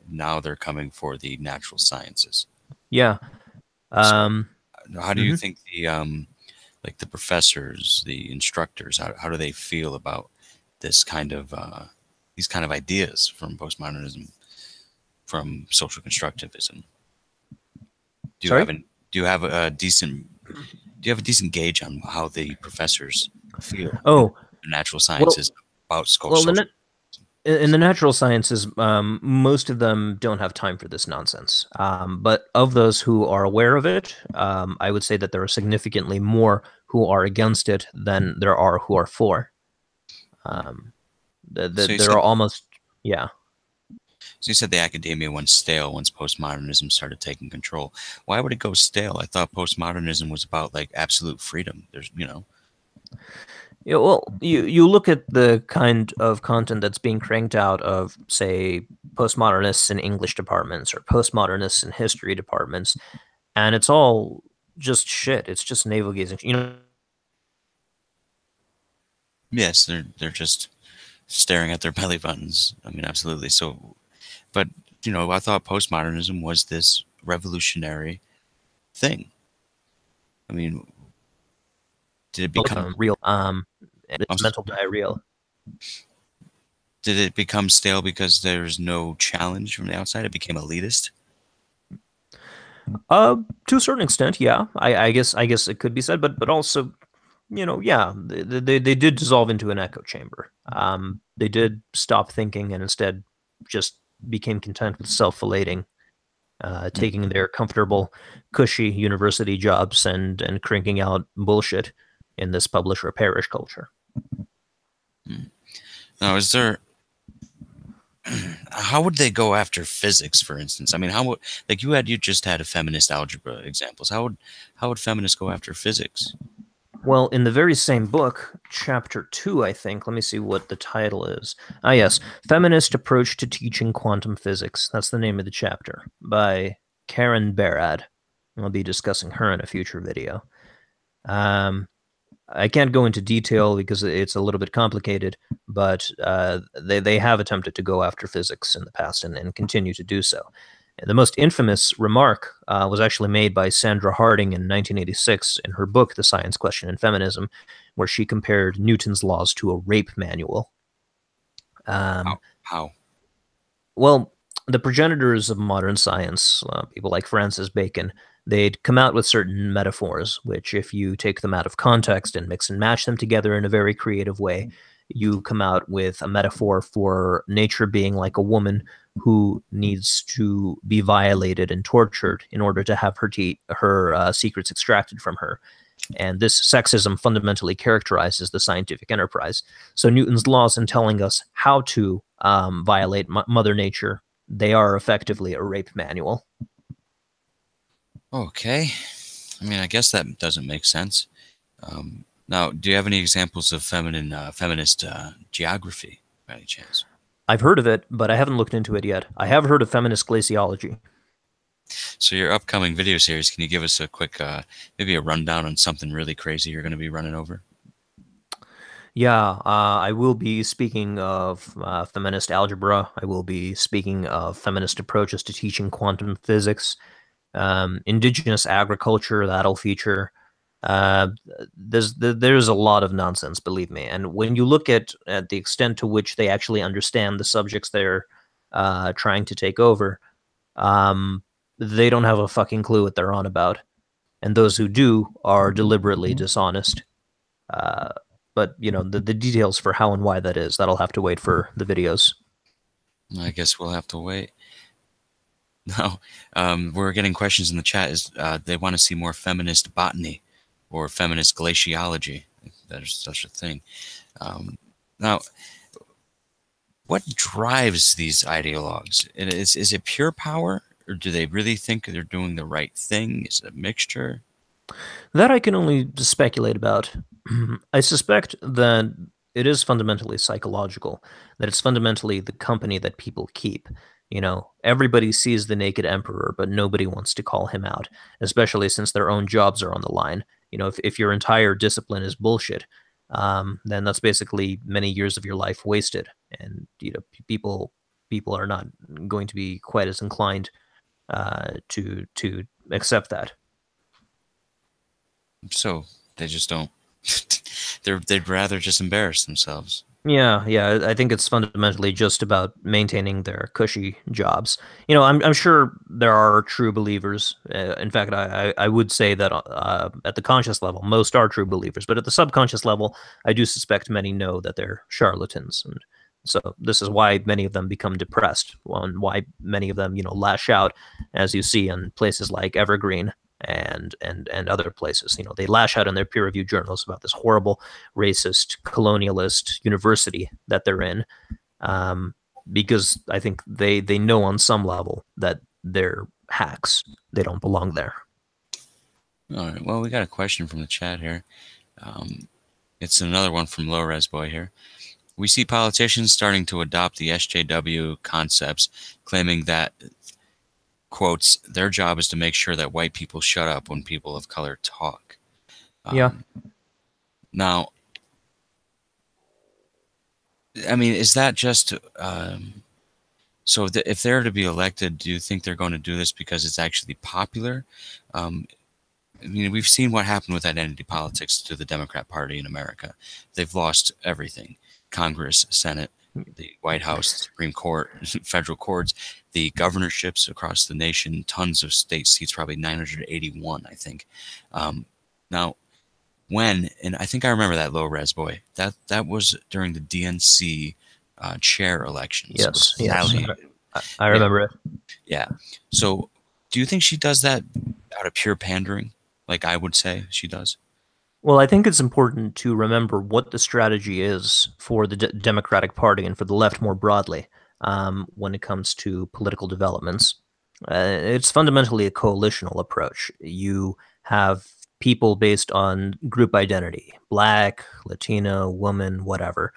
Now they're coming for the natural sciences. Yeah. So Um, how do you mhm. think the like the professors, the instructors, how do they feel about this kind of these kind of ideas from postmodernism, from social constructivism? Do you Sorry. have an do you have a decent do you have a decent gauge on how the professors feel in Oh, the natural well, sciences about well, social? in the natural sciences, most of them don't have time for this nonsense. But of those who are aware of it, I would say that there are significantly more who are against it than there are who are for. Um, So you there are said almost, yeah. so you said the academia went stale once postmodernism started taking control. Why would it go stale? I thought postmodernism was about like absolute freedom. Yeah, well, you look at the kind of content that's being cranked out of, say, postmodernists in English departments or postmodernists in history departments, and it's all just shit. It's just navel gazing. Yes, they're just staring at their belly buttons. I mean, absolutely. So, but I thought postmodernism was this revolutionary thing. I mean, did it become Real, um, it's mental diarrhea. did it become stale because there's no challenge from the outside? It became elitist. Uh, to a certain extent, yeah. I guess it could be said, but also, yeah, they did dissolve into an echo chamber. They did stop thinking and instead just became content with self-filleting, Mm, taking their comfortable, cushy university jobs and cranking out bullshit in this publish or perish culture. mm. Now, is there how would they go after physics, for instance? I mean, how would like you just had a feminist algebra examples. How would feminists go after physics? Well, in the very same book, chapter 2, I think, let me see what the title is. Ah, yes, Feminist Approach to Teaching Quantum Physics. That's the name of the chapter by Karen Barad. I'll be discussing her in a future video. Um, I can't go into detail because it's a little bit complicated, but they have attempted to go after physics in the past and continue to do so. The most infamous remark was actually made by Sandra Harding in 1986 in her book, The Science Question in Feminism, where she compared Newton's laws to a rape manual. Um, How? well, the progenitors of modern science, people like Francis Bacon, they'd come out with certain metaphors, which, if you take them out of context and mix and match them together in a very creative way, you come out with a metaphor for nature being like a woman who needs to be violated and tortured in order to have her secrets extracted from her. And this sexism fundamentally characterizes the scientific enterprise. So Newton's laws in telling us how to violate Mother Nature, they are effectively a rape manual. Okay. I mean, I guess that doesn't make sense. Now, do you have any examples of feminist geography by any chance? I've heard of it, but I haven't looked into it yet. I have heard of feminist glaciology. So your upcoming video series, can you give us a quick, maybe a rundown on something really crazy you're going to be running over? Yeah, I will be speaking of feminist algebra. I will be speaking of feminist approaches to teaching quantum physics. Indigenous agriculture, that'll feature. Uh, there's a lot of nonsense, believe me. And when you look at the extent to which they actually understand the subjects they're trying to take over, um, they don't have a fucking clue what they're on about. And those who do are deliberately dishonest. Uh, but the details for how and why that is, that'll have to wait for the videos. I guess we'll have to wait. No, we're getting questions in the chat. Is they want to see more feminist botany or feminist glaciology? If there's such a thing. Um, Now, what drives these ideologues? Is it pure power, or do they really think they're doing the right thing? Is it a mixture? That I can only speculate about. I suspect that it is fundamentally psychological, that it's fundamentally the company that people keep. Everybody sees the naked emperor, but nobody wants to call him out, especially since their own jobs are on the line. If your entire discipline is bullshit, then that's basically many years of your life wasted. And people are not going to be quite as inclined to accept that. So they just don't. They'd rather just embarrass themselves. Yeah, yeah. I think it's fundamentally just about maintaining their cushy jobs. I'm sure there are true believers. In fact, I would say that at the conscious level, most are true believers. But at the subconscious level, I do suspect many know that they're charlatans, and so this is why many of them become depressed, and why many of them, lash out, as you see in places like Evergreen and other places. They lash out in their peer-reviewed journals about this horrible racist colonialist university that they're in, um, because I think they know on some level that they're hacks. They don't belong there. All right. Well, we got a question from the chat here. Um, it's another one from Low Res Boy here. We see politicians starting to adopt the SJW concepts, claiming that, quotes, their job is to make sure that white people shut up when people of color talk. Yeah. Um, Now, I mean, is that just so? If they're to be elected, do you think they're going to do this because it's actually popular? Um, I mean, we've seen what happened with identity politics to the Democrat Party in America. They've lost everything: Congress, Senate, the White House, the Supreme Court, federal courts, the governorships across the nation, tons of state seats, probably 981, I think. Now, and I think I remember that Low Res Boy. That was during the DNC chair elections with Yes. Yes. Sally. I Yeah, remember it. yeah. So, do you think she does that out of pure pandering, like I would say she does? Well, I think it's important to remember what the strategy is for the Democratic Party and for the left more broadly, when it comes to political developments. It's fundamentally a coalitional approach. You have people based on group identity, black, Latino, woman, whatever,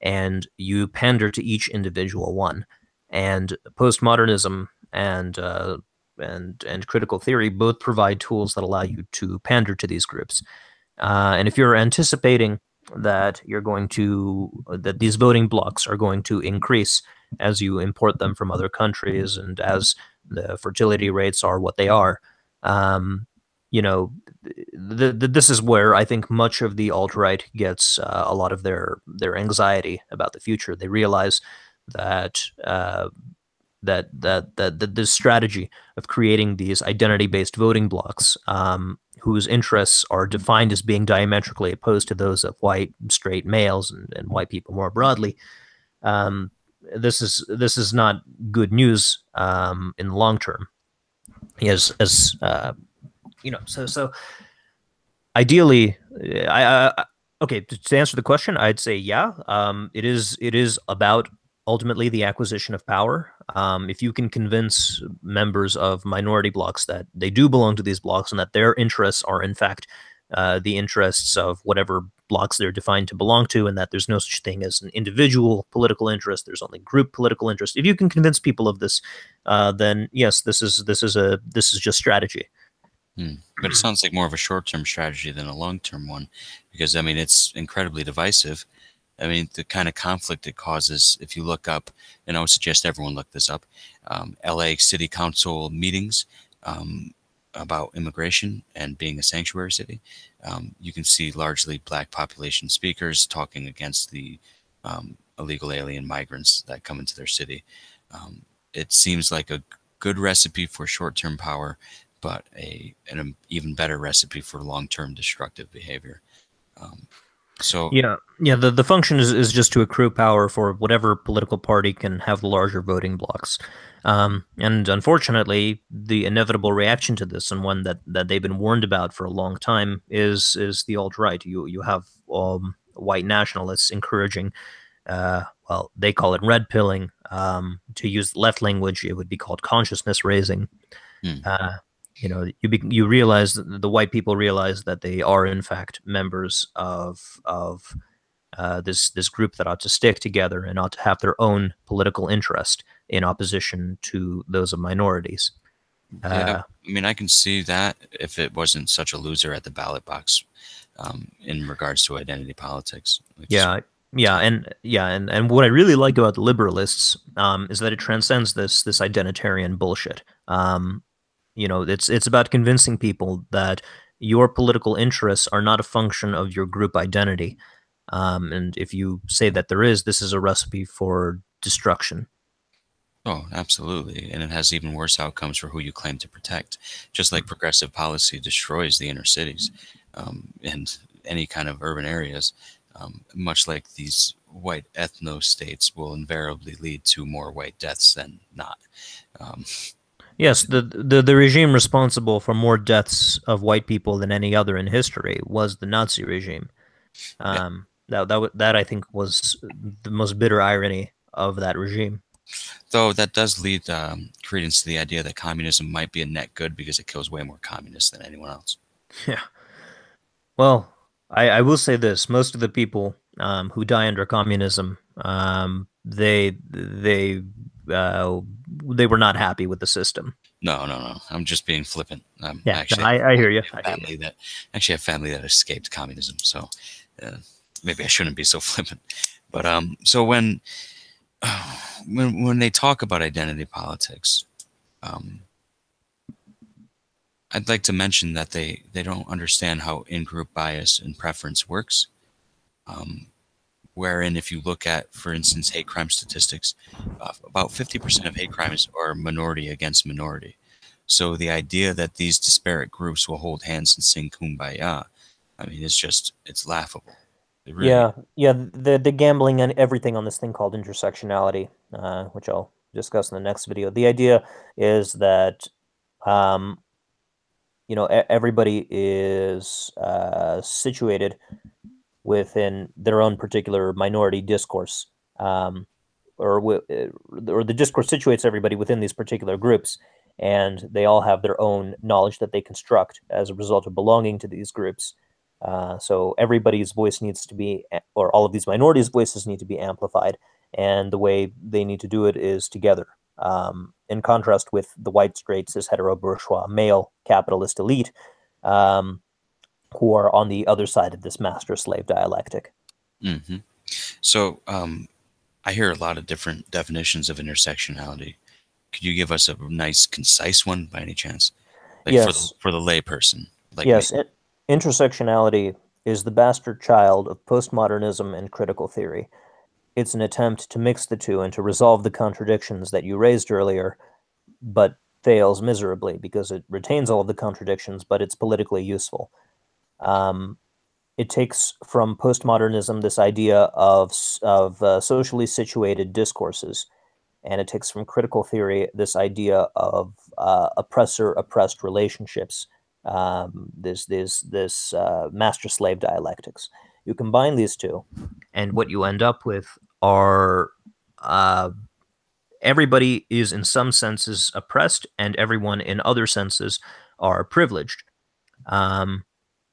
and you pander to each individual one. And postmodernism and critical theory both provide tools that allow you to pander to these groups. And if you're anticipating that these voting blocks are going to increase as you import them from other countries and as the fertility rates are what they are, um, you know, this is where I think much of the alt right gets a lot of their anxiety about the future. They realize that this strategy of creating these identity-based voting blocks, whose interests are defined as being diametrically opposed to those of white straight males and white people more broadly, um, this is not good news in the long term. As so ideally, okay, to answer the question, I'd say yeah. It is about ultimately the acquisition of power. If you can convince members of minority blocs that they do belong to these blocs and that their interests are in fact the interests of whatever blocs they're defined to belong to, and that there's no such thing as an individual political interest, there's only group political interest. If you can convince people of this, then yes, this is just strategy. But it sounds like more of a short-term strategy than a long-term one, because I mean it's incredibly divisive. I mean, the kind of conflict it causes, if you look up, and I would suggest everyone look this up, LA City Council meetings um, about immigration and being a sanctuary city. You can see largely black population speakers talking against the illegal alien migrants that come into their city. Um, it seems like a good recipe for short-term power, but an even better recipe for long-term destructive behavior. Um, so, Yeah. The function is just to accrue power for whatever political party can have the larger voting blocks. And unfortunately, the inevitable reaction to this, and one that they've been warned about for a long time, is the alt right. You have white nationalists encouraging, well, they call it red pilling. To use left language, it would be called consciousness raising. hmm, Uh, you realize that the white people realize that they are in fact members of this group that ought to stick together and ought to have their own political interest in opposition to those of minorities. yeah, Uh, I mean, I can see that if it wasn't such a loser at the ballot box in regards to identity politics. It's yeah, yeah, tough. and what I really like about the liberalists is that it transcends this identitarian bullshit. It's about convincing people that your political interests are not a function of your group identity. And if you say that there is, this is a recipe for destruction. Oh, absolutely. And it has even worse outcomes for who you claim to protect. Just like progressive policy destroys the inner cities and any kind of urban areas, much like these white ethno states will invariably lead to more white deaths than not. Um, Yes, the regime responsible for more deaths of white people than any other in history was the Nazi regime. yeah. That I think was the most bitter irony of that regime. Though that does lead credence to the idea that communism might be a net good because it kills way more communists than anyone else. Yeah. Well, I will say this: most of the people who die under communism, uh, they were not happy with the system. No, no, no. I'm just being flippant. Yeah, no, I hear you. I hear you. Actually have family that escaped communism, so uh, maybe I shouldn't be so flippant. But so when they talk about identity politics, um, I'd like to mention that they don't understand how in-group bias and preference works. Um, wherein, if you look at, for instance, hate crime statistics, about 50% of hate crimes are minority against minority. So the idea that these disparate groups will hold hands and sing "Kumbaya," I mean, it's laughable. It really. Yeah. The gambling and everything on this thing called intersectionality, which I'll discuss in the next video. The idea is that um, everybody is situated within their own particular minority discourse, um, or the discourse situates everybody within these particular groups, and they all have their own knowledge that they construct as a result of belonging to these groups. So everybody's voice needs to be, or all of these minorities' voices need to be amplified, and the way they need to do it is together. In contrast with the white, straight, cis, hetero, bourgeois, male, capitalist elite, um, who are on the other side of this master-slave dialectic. Hmm. So I hear a lot of different definitions of intersectionality. Could you give us a nice, concise one by any chance, like Yes, for the layperson like me? yes, intersectionality is the bastard child of postmodernism and critical theory. It's an attempt to mix the two and to resolve the contradictions that you raised earlier, but fails miserably because it retains all of the contradictions, but it's politically useful. Um, it takes from postmodernism this idea of socially situated discourses, and it takes from critical theory this idea of oppressor oppressed relationships. This master slave dialectics. You combine these two, and what you end up with are uh, everybody is in some senses oppressed, and everyone in other senses are privileged. Um,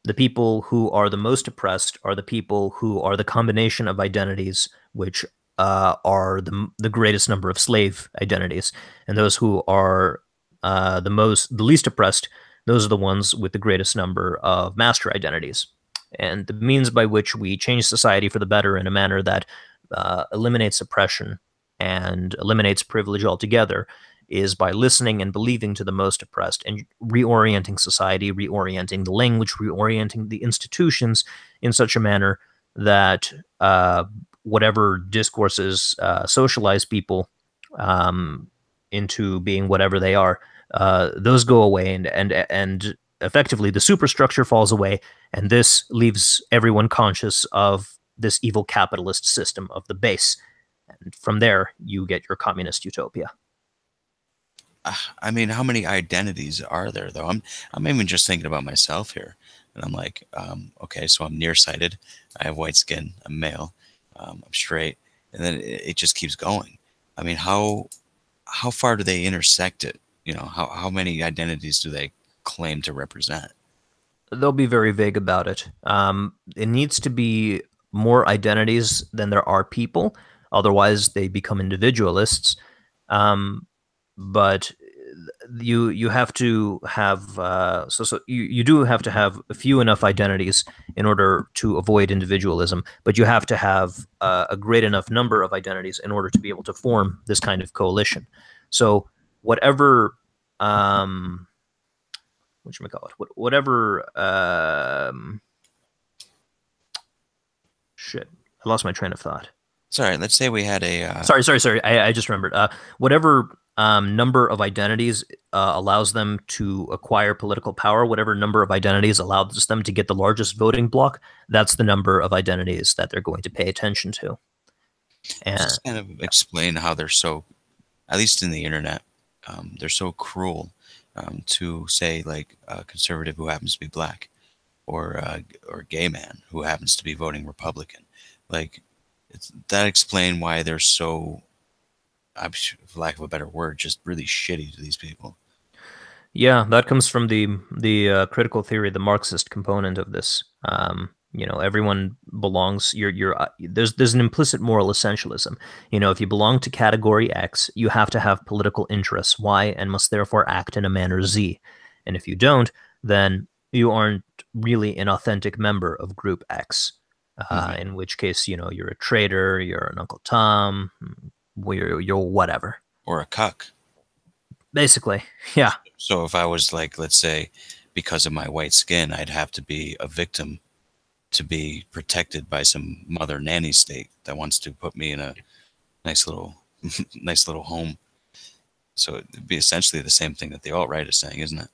the people who are the most oppressed are the people who are the combination of identities which are the greatest number of slave identities, and those who are the least oppressed, those are the ones with the greatest number of master identities. And the means by which we change society for the better in a manner that eliminates oppression and eliminates privilege altogether is by listening and believing to the most oppressed and reorienting society, reorienting the language, reorienting the institutions in such a manner that whatever discourses socialize people um, into being whatever they are, those go away, and effectively the superstructure falls away, and this leaves everyone conscious of this evil capitalist system of the base. And from there, you get your communist utopia. I mean, how many identities are there though? I'm even just thinking about myself here, and I'm like, okay, so I'm nearsighted, I have white skin, I'm male, I'm straight, and then it just keeps going. I mean, how far do they intersect it? You know, how many identities do they claim to represent? They'll be very vague about it. It needs to be more identities than there are people. Otherwise, they become individualists. Um, but you have to have you do have to have a few enough identities in order to avoid individualism. But you have to have a great enough number of identities in order to be able to form this kind of coalition. So whatever whatchamacallit, whatever shit. I lost my train of thought. Sorry, let's say we had a Sorry. I just remembered. Whatever number of identities allows them to acquire political power, whatever number of identities allows them to get the largest voting block, that's the number of identities that they're going to pay attention to. And just kind of explain how they're so, at least in the internet, they're so cruel to say like a conservative who happens to be black, or a gay man who happens to be voting Republican. Like, that explain why they're so, for lack of a better word, just really shitty to these people. yeah, that comes from the critical theory, the Marxist component of this. Everyone belongs. There's an implicit moral essentialism. If you belong to category X, you have to have political interests Y and must therefore act in a manner Z. And if you don't, then you aren't really an authentic member of Group X. In which case, you're a traitor, you're an Uncle Tom, you're whatever. Or a cuck. Basically, yeah. So if I was like, let's say, because of my white skin, I'd have to be a victim to be protected by some mother nanny state that wants to put me in a nice little nice little home. So it'd be essentially the same thing that the alt-right is saying, isn't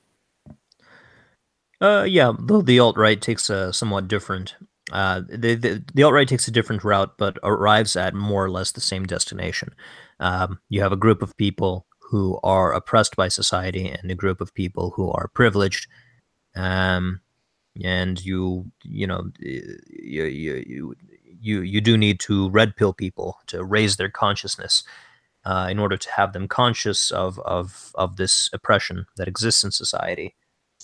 it? Yeah, though the alt-right takes a somewhat different the alt-right takes a different route, but arrives at more or less the same destination. You have a group of people who are oppressed by society and a group of people who are privileged. And you do need to red pill people to raise their consciousness in order to have them conscious of this oppression that exists in society.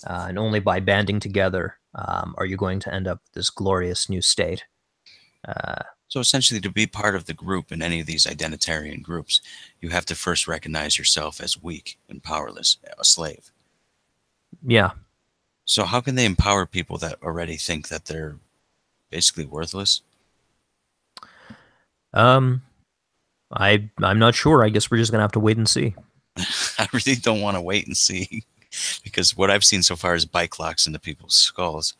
And only by banding together are you going to end up with this glorious new state. So essentially, to be part of the group in any of these identitarian groups, you have to first recognize yourself as weak and powerless, a slave. Yeah. So how can they empower people that already think that they're basically worthless? I'm not sure. I guess we're just gonna have to wait and see. I really don't want to wait and see, because what I've seen so far is bike locks into people's skulls.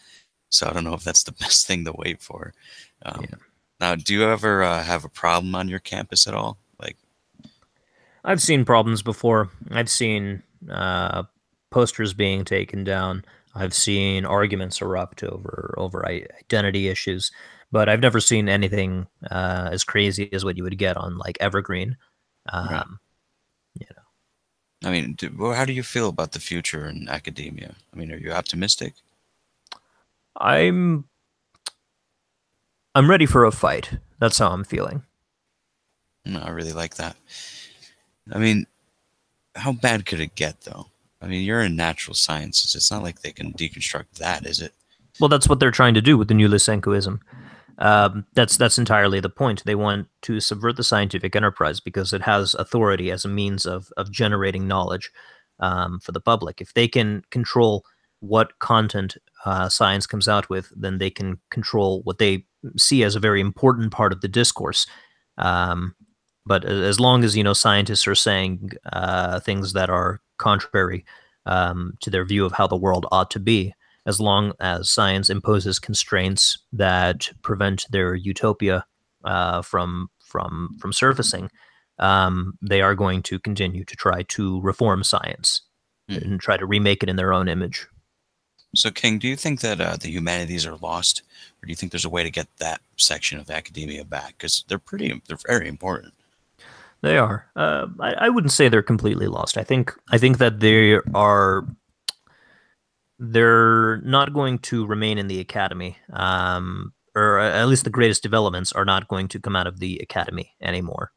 So I don't know if that's the best thing to wait for. Yeah. Now, do you ever have a problem on your campus at all? Like, I've seen problems before. I've seen posters being taken down. I've seen arguments erupt over identity issues, but I've never seen anything as crazy as what you would get on like Evergreen. right. You know, I mean, well, how do you feel about the future in academia? I mean, are you optimistic? I'm I'm ready for a fight. That's how I'm feeling. No, I really like that. I mean, how bad could it get, though? I mean, you're in natural sciences. It's not like they can deconstruct that, is it? Well, that's what they're trying to do with the new Lysenkoism. That's entirely the point. They want to subvert the scientific enterprise because it has authority as a means of generating knowledge for the public. If they can control what content science comes out with, then they can control what they see as a very important part of the discourse. Um, but as long as scientists are saying things that are contrary to their view of how the world ought to be, as long as science imposes constraints that prevent their utopia from surfacing, they are going to continue to try to reform science Hmm. and try to remake it in their own image. So, King, do you think that the humanities are lost, or do you think there's a way to get that section of academia back? Because they're very important. They are. I wouldn't say they're completely lost. I think that they're not going to remain in the academy, or at least the greatest developments are not going to come out of the academy anymore.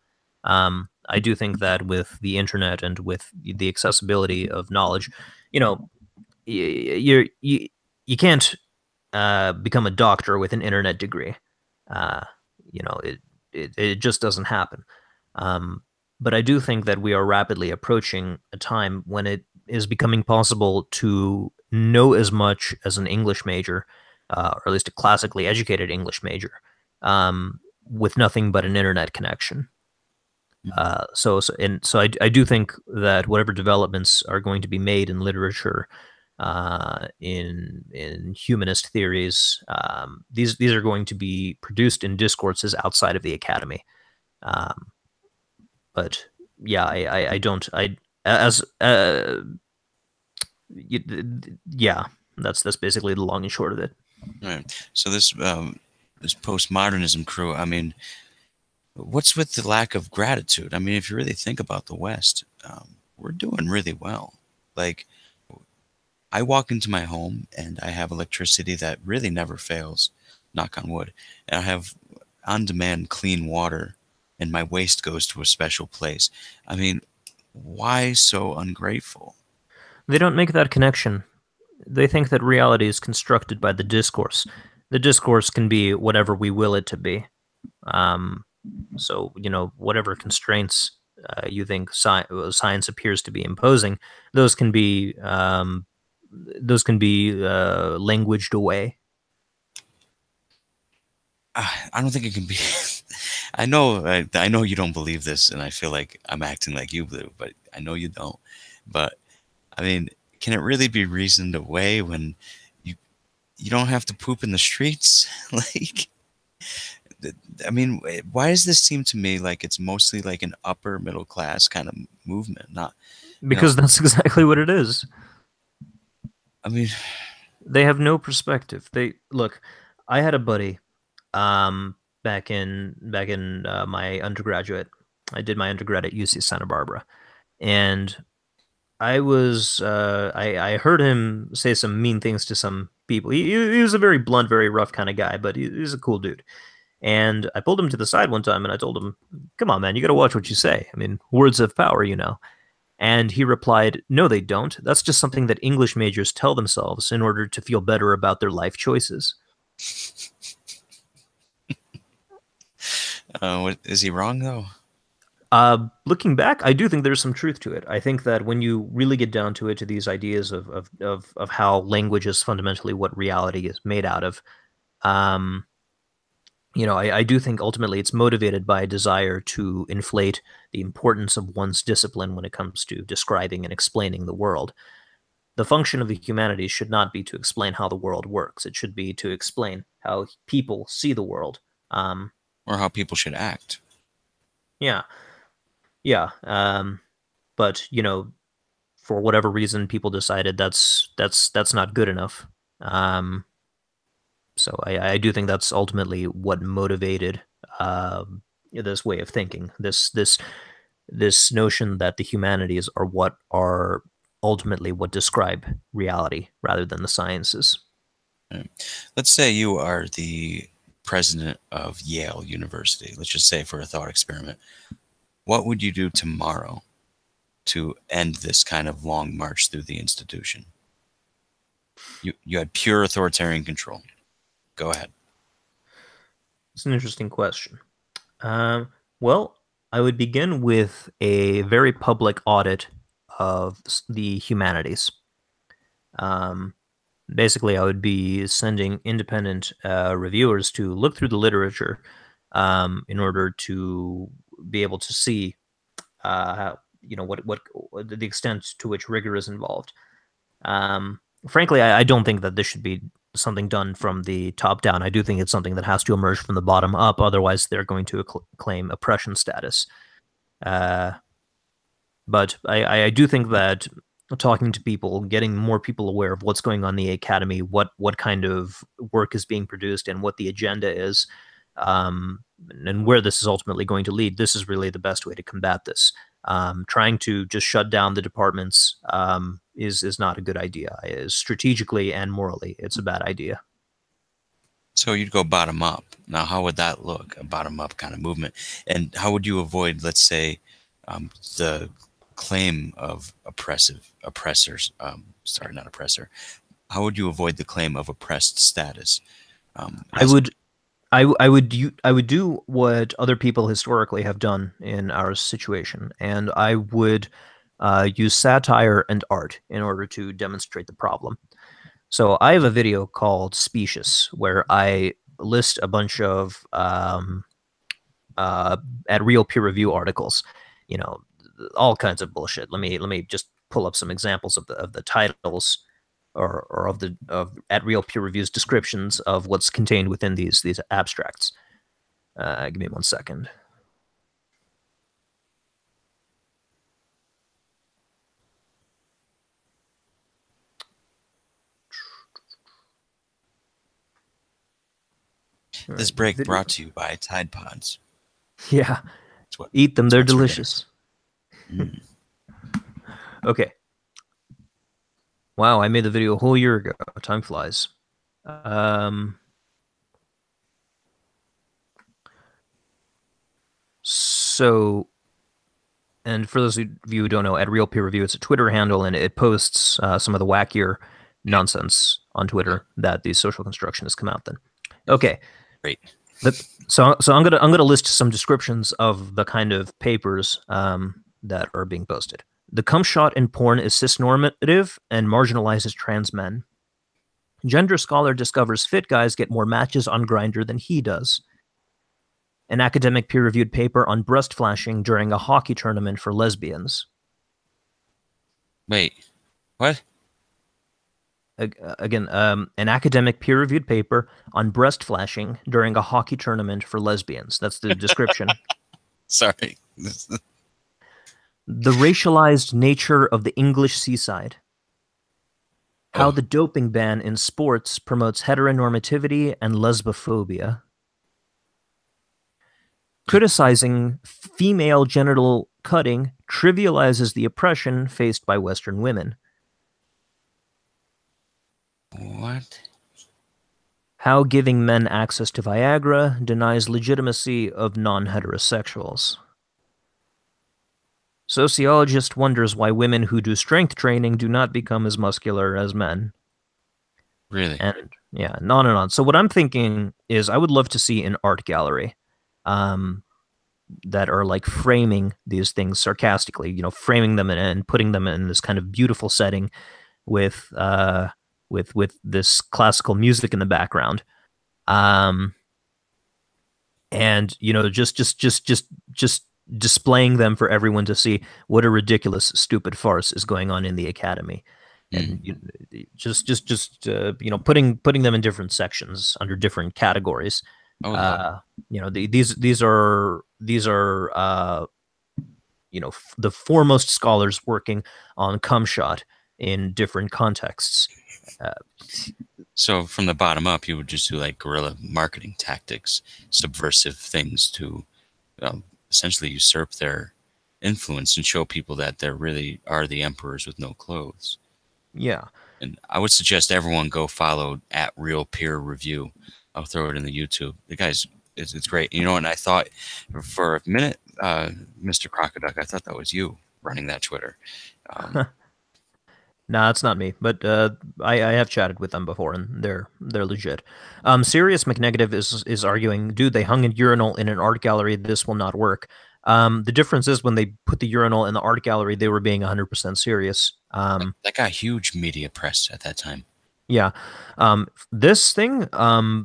I do think that with the internet and with the accessibility of knowledge, you know, you can't become a doctor with an internet degree. Uh, it just doesn't happen. Um, but I do think that we are rapidly approaching a time when it is becoming possible to know as much as an English major, or at least a classically educated English major, with nothing but an internet connection. So I do think that whatever developments are going to be made in literature, in humanist theories, these are going to be produced in discourses outside of the academy. Um, but yeah, I don't I as yeah, that's basically the long and short of it. Right. So this postmodernism crew. I mean, what's with the lack of gratitude? I mean, if you really think about the West, we're doing really well. Like, I walk into my home and I have electricity that really never fails, knock on wood. And I have on demand clean water, and my waste goes to a special place. I mean, why so ungrateful? They don't make that connection. They think that reality is constructed by the discourse. The discourse can be whatever we will it to be. Um, so whatever constraints you think science appears to be imposing, those can be languaged away. I don't think it can be. I know you don't believe this, and I feel like I'm acting like you do, but I know you don't. But I mean, can it really be reasoned away when you you don't have to poop in the streets? Like, I mean, why does this seem to me like it's mostly like an upper middle class kind of movement? Not, you know, Because that's exactly what it is. I mean, They have no perspective. They look. I had a buddy back in my undergraduate. I did my undergrad at UC Santa Barbara, and I heard him say some mean things to some people. He was a very blunt, very rough kind of guy, but he's a cool dude. And I pulled him to the side one time and I told him, "Come on, man, you got to watch what you say. I mean, words have power." And he replied, "No, they don't. That's just something that English majors tell themselves in order to feel better about their life choices." is he wrong though? Looking back, I do think there's some truth to it. I think that when you really get down to it, to these ideas of how language is fundamentally what reality is made out of, um, I do think ultimately it's motivated by a desire to inflate the importance of one's discipline when it comes to describing and explaining the world. The function of the humanities should not be to explain how the world works. It should be to explain how people see the world. Um, Or how people should act? yeah, yeah. But for whatever reason, people decided that's not good enough. Um, so I do think that's ultimately what motivated this way of thinking. This notion that the humanities are ultimately what describe reality rather than the sciences. Right. Let's say you are the president of Yale University. Let's just say for a thought experiment. What would you do tomorrow to end this kind of long march through the institution? You had pure authoritarian control. Go ahead. It's an interesting question. Well, I would begin with a very public audit of the humanities. Basically, I would be sending independent reviewers to look through the literature in order to be able to see, what the extent to which rigor is involved. Frankly, I don't think that this should be something done from the top down. I do think it's something that has to emerge from the bottom up. Otherwise, they're going to claim oppression status. Uh, but I do think that talking to people, getting more people aware of what's going on in the academy, what kind of work is being produced, and what the agenda is, um, and where this is ultimately going to lead, this is really the best way to combat this. Trying to just shut down the departments is not a good idea. Strategically and morally, it's a bad idea. So you'd go bottom up. Now, how would that look, a bottom up kind of movement? And how would you avoid, let's say, the claim of oppressors? Sorry, not oppressor. How would you avoid the claim of oppressed status? I As would I would do what other people historically have done in our situation, and I would use satire and art in order to demonstrate the problem. So I have a video called Specious, where I list a bunch of uh, at real peer review articles, you know, all kinds of bullshit. Let me just pull up some examples of the titles or of the of at real peer reviews descriptions of what's contained within these abstracts. Give me 1 second. All this right, break video. brought to you by Tide Pods. Yeah, That's what eat them. that's They're what's for dinner. delicious. Mm. Okay. Wow, I made the video a whole year ago. Time flies. Um, so, and for those of you who don't know, at Real Peer Review, it's a Twitter handle, and it posts some of the wackier nonsense on Twitter that these social constructionists come out then. Okay, Great. so I'm gonna list some descriptions of the kind of papers that are being posted. The cum shot in porn is cisnormative and marginalizes trans men. Gender scholar discovers fit guys get more matches on Grindr than he does. An academic peer-reviewed paper on breast flashing during a hockey tournament for lesbians. Wait, what? Again, an academic peer-reviewed paper on breast flashing during a hockey tournament for lesbians. That's the description. Sorry. The racialized nature of the English seaside. How Oh, the doping ban in sports promotes heteronormativity and lesbophobia. Criticizing female genital cutting trivializes the oppression faced by Western women. what? How giving men access to Viagra denies legitimacy of non-heterosexuals. Sociologist wonders why women who do strength training do not become as muscular as men. Really? And yeah, and on and on. So what I'm thinking is I would love to see an art gallery that are like framing these things sarcastically, framing them and putting them in this kind of beautiful setting with with this classical music in the background. Um and just displaying them for everyone to see what a ridiculous stupid farce is going on in the academy, and Mm. putting them in different sections under different categories. I would love. These are the foremost scholars working on cumshot in different contexts. uh, So from the bottom up, you would just do like guerrilla marketing tactics, subversive things to um, essentially usurp their influence and show people that they really are the emperors with no clothes. yeah. And I would suggest everyone go follow at Real Peer Review. I'll throw it in the YouTube. The guy's it's great. You know, and I thought for a minute, Mr. Crocoduck, I thought that was you running that Twitter. Um, Nah, it's not me, but I have chatted with them before, and they're legit. Sirius McNegative is arguing, dude, they hung a urinal in an art gallery. This will not work. The difference is when they put the urinal in the art gallery, they were being 100% serious. that got huge media press at that time. Yeah. This thing,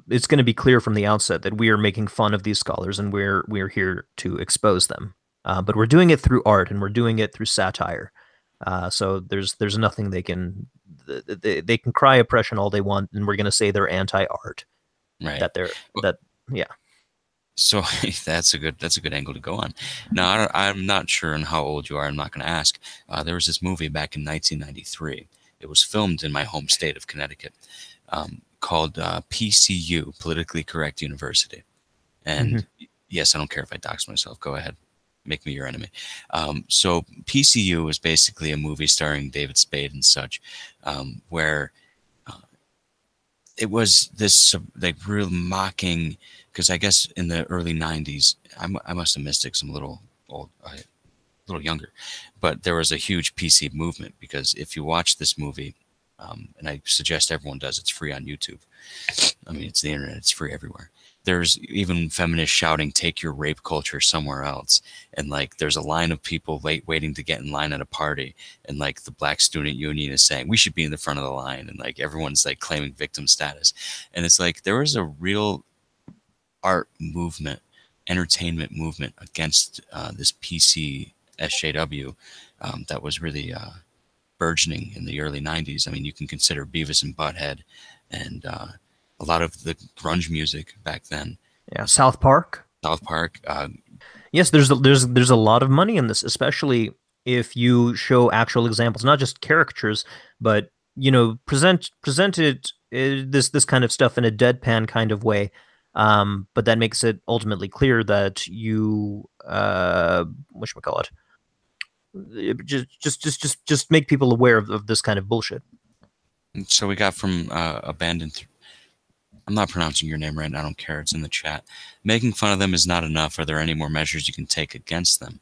it's going to be clear from the outset that we are making fun of these scholars and we're here to expose them. But we're doing it through art and we're doing it through satire. So there's nothing they can cry oppression all they want, and we're going to say they're anti-art. Right. That they're Well, that Yeah. so that's a good angle to go on. Now I'm not sure on how old you are. I'm not going to ask. There was this movie back in 1993. It was filmed in my home state of Connecticut, called PCU, Politically Correct University. And Hmm. yes, I don't care if I dox myself. Go ahead, make me your enemy. So PCU was basically a movie starring David Spade and such, where it was this like real mocking. Because I guess in the early '90s, I must have missed it 'cause I'm a little old, a little younger, but there was a huge PC movement. Because if you watch this movie, and I suggest everyone does, it's free on YouTube. I mean, it's the internet, it's free everywhere. There's even feminists shouting, "Take your rape culture somewhere else." And like, there's a line of people waiting to get in line at a party. And like, the Black Student Union is saying, "We should be in the front of the line." And like, everyone's like claiming victim status. And it's like, there was a real art movement, entertainment movement against this PC SJW that was really burgeoning in the early '90s. I mean, you can consider Beavis and Butthead and a lot of the grunge music back then. Yeah. South Park. South Park. Yes, there's a lot of money in this, especially if you show actual examples, not just caricatures, but presented this kind of stuff in a deadpan kind of way. But that makes it ultimately clear that you whatchamacallit, just make people aware of this kind of bullshit. So we got from Abandoned. I'm not pronouncing your name right. I don't care. It's in the chat. Making fun of them is not enough. Are there any more measures you can take against them?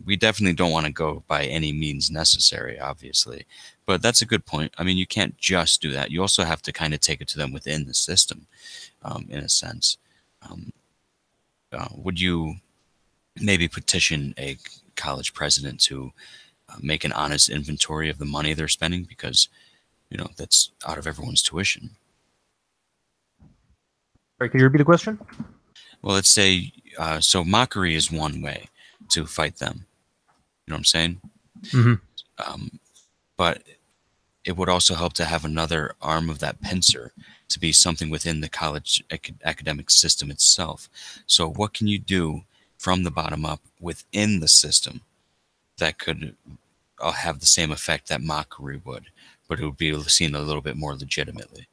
We definitely don't want to go by any means necessary, obviously. But that's a good point. I mean, you can't just do that. You also have to kind of take it to them within the system, in a sense. Um, would you maybe petition a college president to make an honest inventory of the money they're spending? Because, that's out of everyone's tuition. Sorry, could you repeat the question? Well, let's say, so mockery is one way to fight them. You know what I'm saying? Hmm. Um, but it would also help to have another arm of that pincer to be something within the college academic system itself. So, what can you do from the bottom up within the system that could have the same effect that mockery would, but it would be seen a little bit more legitimately?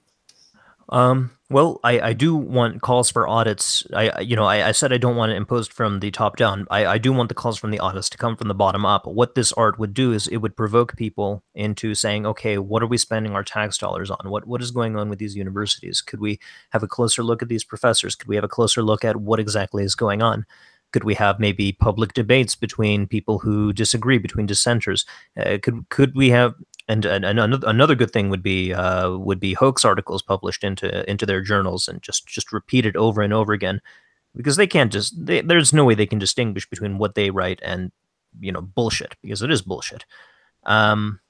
Well, I do want calls for audits. I said I don't want it imposed from the top down. I do want the calls from the audits to come from the bottom up. What this art would do is it would provoke people into saying, okay, what are we spending our tax dollars on? What is going on with these universities? Could we have a closer look at these professors? Could we have a closer look at what exactly is going on? Could we have maybe public debates between people who disagree, between dissenters? Could we have and another good thing would be hoax articles published into their journals and just repeated over and over again, because they can't just there's no way they can distinguish between what they write and bullshit, because it is bullshit. Um,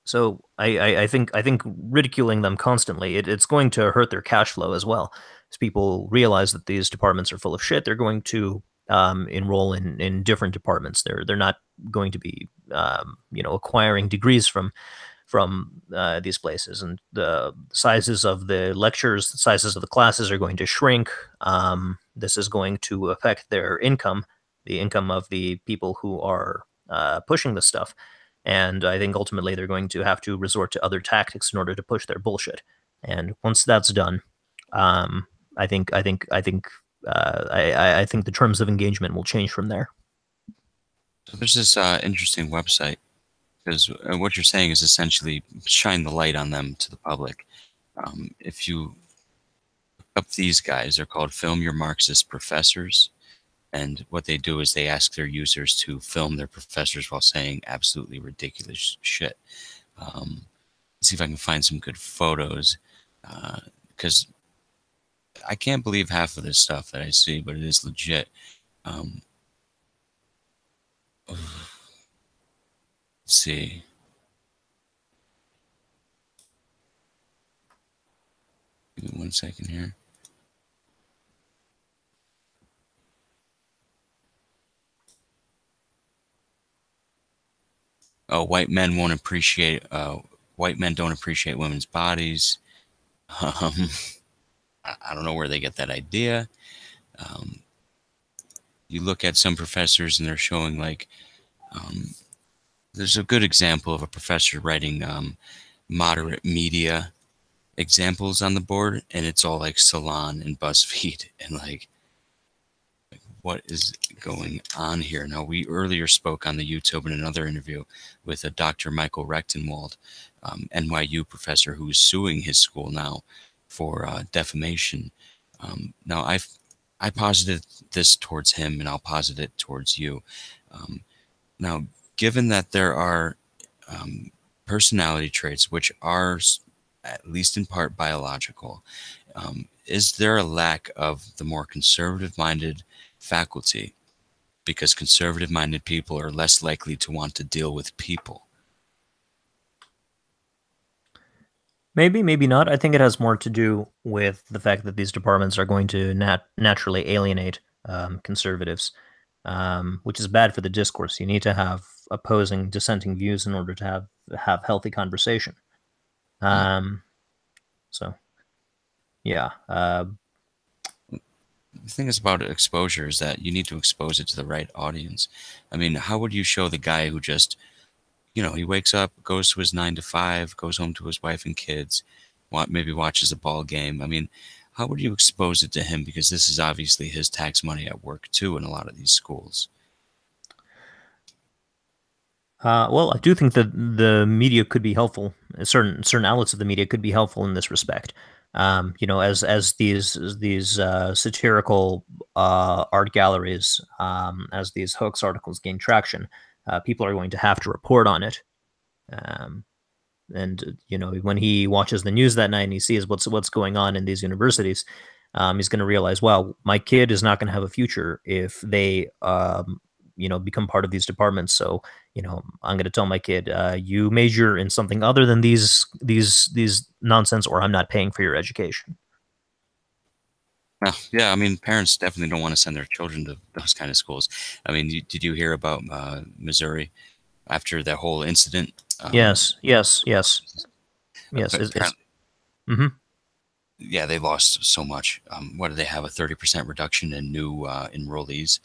so I think ridiculing them constantly, it's going to hurt their cash flow as well. As people realize that these departments are full of shit, they're going to enroll in different departments. They're not going to be acquiring degrees from these places, and the sizes of the lectures, the sizes of the classes are going to shrink. This is going to affect their income, the income of the people who are pushing this stuff. And I think ultimately they're going to have to resort to other tactics in order to push their bullshit. And once that's done, um, I think the terms of engagement will change from there. So there's this interesting website, because what you're saying is essentially shine the light on them to the public. If you look up these guys, they're called Film Your Marxist Professors. And what they do is they ask their users to film their professors while saying absolutely ridiculous shit. Let's see if I can find some good photos. Because I can't believe half of this stuff that I see, but it is legit. Um, let's see. Give me 1 second here. Oh, white men won't appreciate. White men don't appreciate women's bodies. Um, I don't know where they get that idea. Um, you look at some professors and they're showing like um, there's a good example of a professor writing moderate media examples on the board, and it's all like Salon and BuzzFeed, and like what is going on here? Now, we earlier spoke on the YouTube in another interview with a Dr. Michael Rechtenwald, NYU professor who is suing his school now for defamation. Now, I posited this towards him, and I'll posit it towards you. Um, Now, given that there are um, personality traits which are, at least in part, biological, is there a lack of the more conservative minded faculty because conservative minded people are less likely to want to deal with people? Maybe, maybe not. I think it has more to do with the fact that these departments are going to naturally alienate conservatives, which is bad for the discourse. You need to have opposing, dissenting views in order to have healthy conversation. Hmm. Um, so, yeah. The thing is about exposure is that you need to expose it to the right audience. I mean, how would you show the guy who just, he wakes up, goes to his 9 to 5, goes home to his wife and kids, maybe watches a ball game. I mean, how would you expose it to him? Because this is obviously his tax money at work too in a lot of these schools. Well, I do think that the media could be helpful. Certain outlets of the media could be helpful in this respect. As these satirical art galleries, as these hoax articles gain traction, people are going to have to report on it. Um, and when he watches the news that night and he sees what's going on in these universities, he's going to realize, wow, my kid is not going to have a future if they become part of these departments. So I'm going to tell my kid, you major in something other than these nonsense, or I'm not paying for your education. Well, yeah, I mean, parents definitely don't want to send their children to those kind of schools. I mean, did you hear about Missouri after that whole incident? Yes, yes, yes, yes. It's Apparently, hmm yeah, they lost so much. What do they have? A 30% reduction in new enrollees?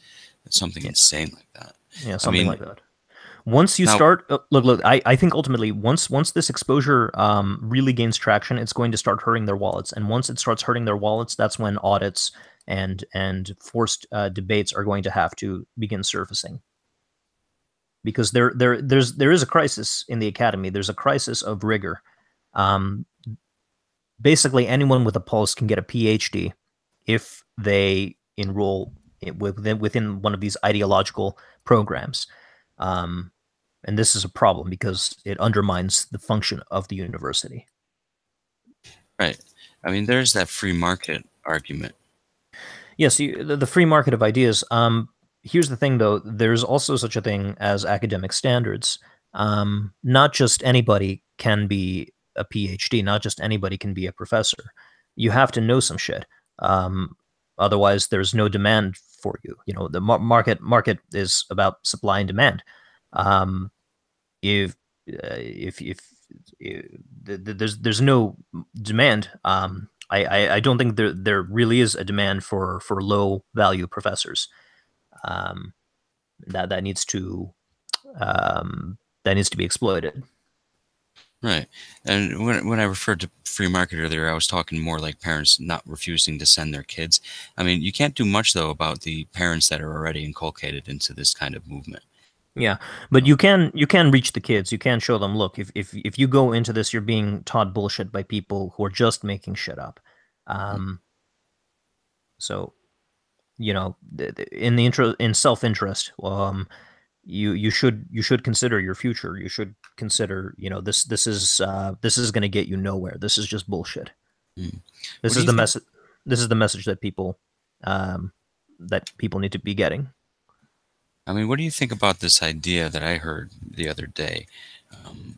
It's something yeah, insane like that. yeah, I something mean, like that. Once you now, start, look, I think ultimately, once this exposure really gains traction, it's going to start hurting their wallets, and once it starts hurting their wallets, that's when audits and forced debates are going to have to begin surfacing, because there is a crisis in the academy. There's a crisis of rigor. Um, Basically, anyone with a pulse can get a PhD if they enroll within one of these ideological programs. Um, and this is a problem because it undermines the function of the university. right. I mean, there's that free market argument. Yes, the free market of ideas. Here's the thing, though. There's also such a thing as academic standards. Not just anybody can be a PhD. Not just anybody can be a professor. You have to know some shit. Otherwise, there's no demand for you. The market is about supply and demand. Um, if there's no demand, I don't think there really is a demand for low value professors. Um, that needs to be exploited. Right. And when I referred to free market earlier, I was talking more like parents not refusing to send their kids. I mean, you can't do much though about the parents that are already inculcated into this kind of movement. Yeah, You but know? you can reach the kids. You can show them, look, if you go into this, you're being taught bullshit by people who are just making shit up. Um, so in the intro in self interest, you should consider your future. You should consider, this is going to get you nowhere. This is just bullshit. Mm. What This do is you the think? message. This is the message um, that people need to be getting. I mean, what do you think about this idea that I heard the other day? Um,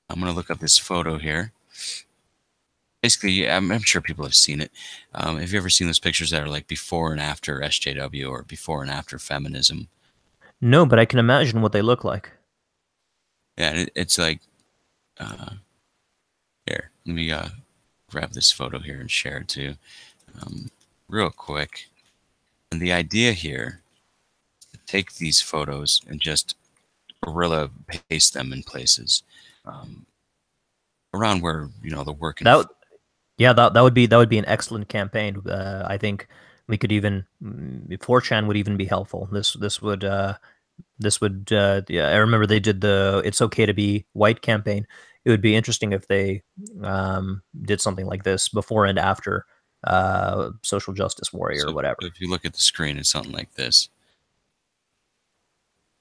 I'm going to look up this photo here. Basically, yeah, I'm sure people have seen it. Have you ever seen those pictures that are like before and after SJW or before and after feminism? No, but I can imagine what they look like. Yeah, it's like, uh, here, let me grab this photo here and share it too, um, real quick. And the idea here, take these photos and just gorilla paste them in places um, around where the working. That Yeah, that would be an excellent campaign. I think we could even 4chan would even be helpful. This would yeah, I remember they did the "It's okay to be white" campaign. It would be interesting if they did something like this before and after social justice warrior So or whatever. if you look at the screen, it's something like this.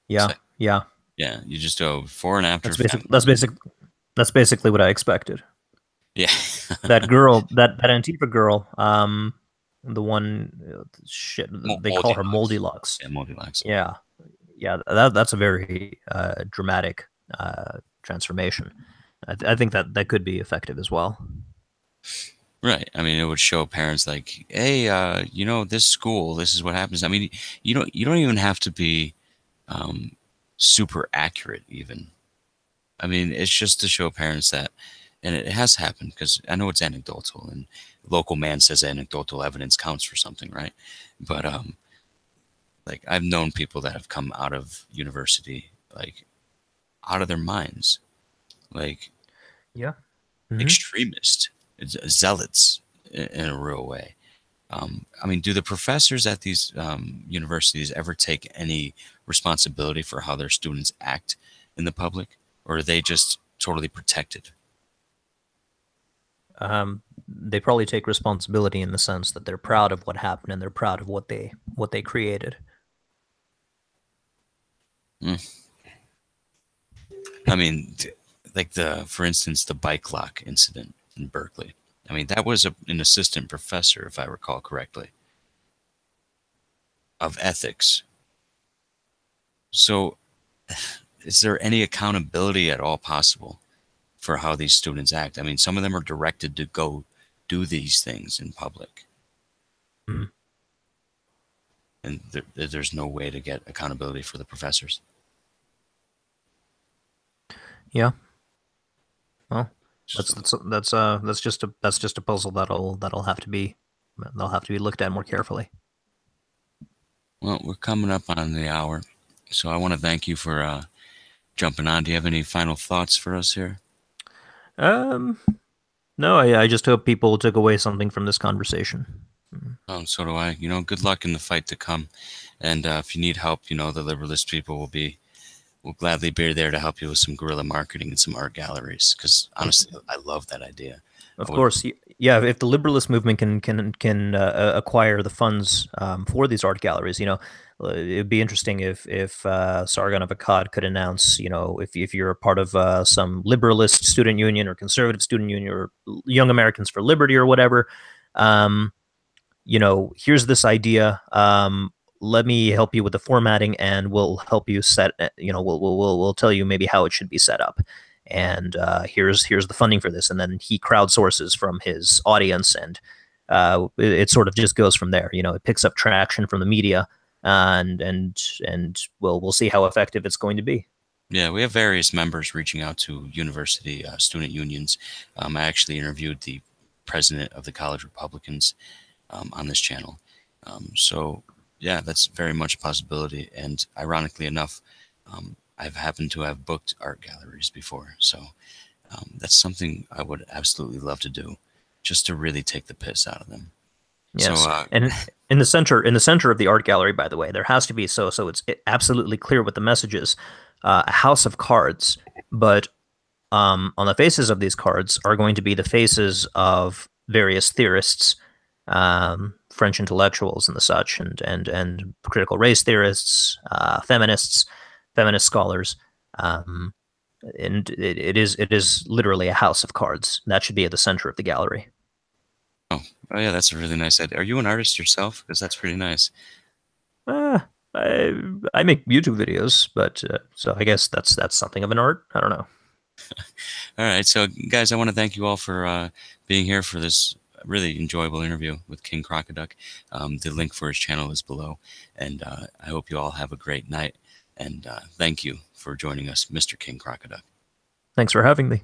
It's Yeah, like, yeah. yeah, you just go before and after That's basic. That's feminism. basic. That's basically what I expected. Yeah. That girl, that Antifa girl, the one, shit, they call Moldy her locks. Moldilux. Yeah, moldy locks. Yeah, yeah, that's a very dramatic transformation. I think that that could be effective as well. Right. I mean, it would show parents like, hey, this school, this is what happens. I mean, you don't even have to be um, super accurate, even. I mean, it's just to show parents that, and it has happened because I know it's anecdotal, and local man says anecdotal evidence counts for something, right? But like I've known people that have come out of university like out of their minds, like Yeah. Hmm. extremists, zealots in a real way. I mean, do the professors at these universities ever take any responsibility for how their students act in the public, or are they just totally protected? They probably take responsibility in the sense that they're proud of what happened and they're proud of what they created. Mm. I mean, like for instance, the bike lock incident in Berkeley. I mean, that was an assistant professor, if I recall correctly, of ethics. So, is there any accountability at all possible for how these students act? I mean, some of them are directed to go do these things in public, Mhm. and there's no way to get accountability for the professors. Yeah. Well, that's So, that's that's just a puzzle that'll have to be looked at more carefully. well, we're coming up on the hour, so I want to thank you for jumping on. Do you have any final thoughts for us here? Um, no, I just hope people took away something from this conversation. Mm. So do I. Good luck in the fight to come. And if you need help, the Liberalist people will gladly be there to help you with some guerrilla marketing and some art galleries. Because Of, honestly, I love that idea. of I would. course, yeah. If the liberalist movement can acquire the funds for these art galleries, it'd be interesting if Sargon of Akkad could announce, if you're a part of some liberalist student union or conservative student union or Young Americans for Liberty or whatever, um, here's this idea. Let me help you with the formatting, and we'll help you set. We'll tell you maybe how it should be set up, and here's the funding for this, and then he crowdsources from his audience, and it sort of just goes from there. It picks up traction from the media, and we'll see how effective it's going to be. Yeah, we have various members reaching out to university student unions. I actually interviewed the president of the College Republicans on this channel. So, yeah, that's very much a possibility. And ironically enough, I've happened to have booked art galleries before. So, that's something I would absolutely love to do, just to really take the piss out of them. So, Yes, and in the center of the art gallery, by the way, there has to be so it's absolutely clear what the message is. A house of cards, but on the faces of these cards are going to be the faces of various theorists, French intellectuals and the such, and critical race theorists, feminist scholars. Um, and it is literally a house of cards that should be at the center of the gallery. oh, oh yeah, that's a really nice idea. Are you an artist yourself? Because that's pretty nice. Uh, I I make YouTube videos, but so I guess that's something of an art. I don't know. All right, so guys, I want to thank you all for being here for this really enjoyable interview with King Crocoduck. The link for his channel is below, and I hope you all have a great night. And thank you for joining us, Mr. King Crocoduck. Thanks for having me.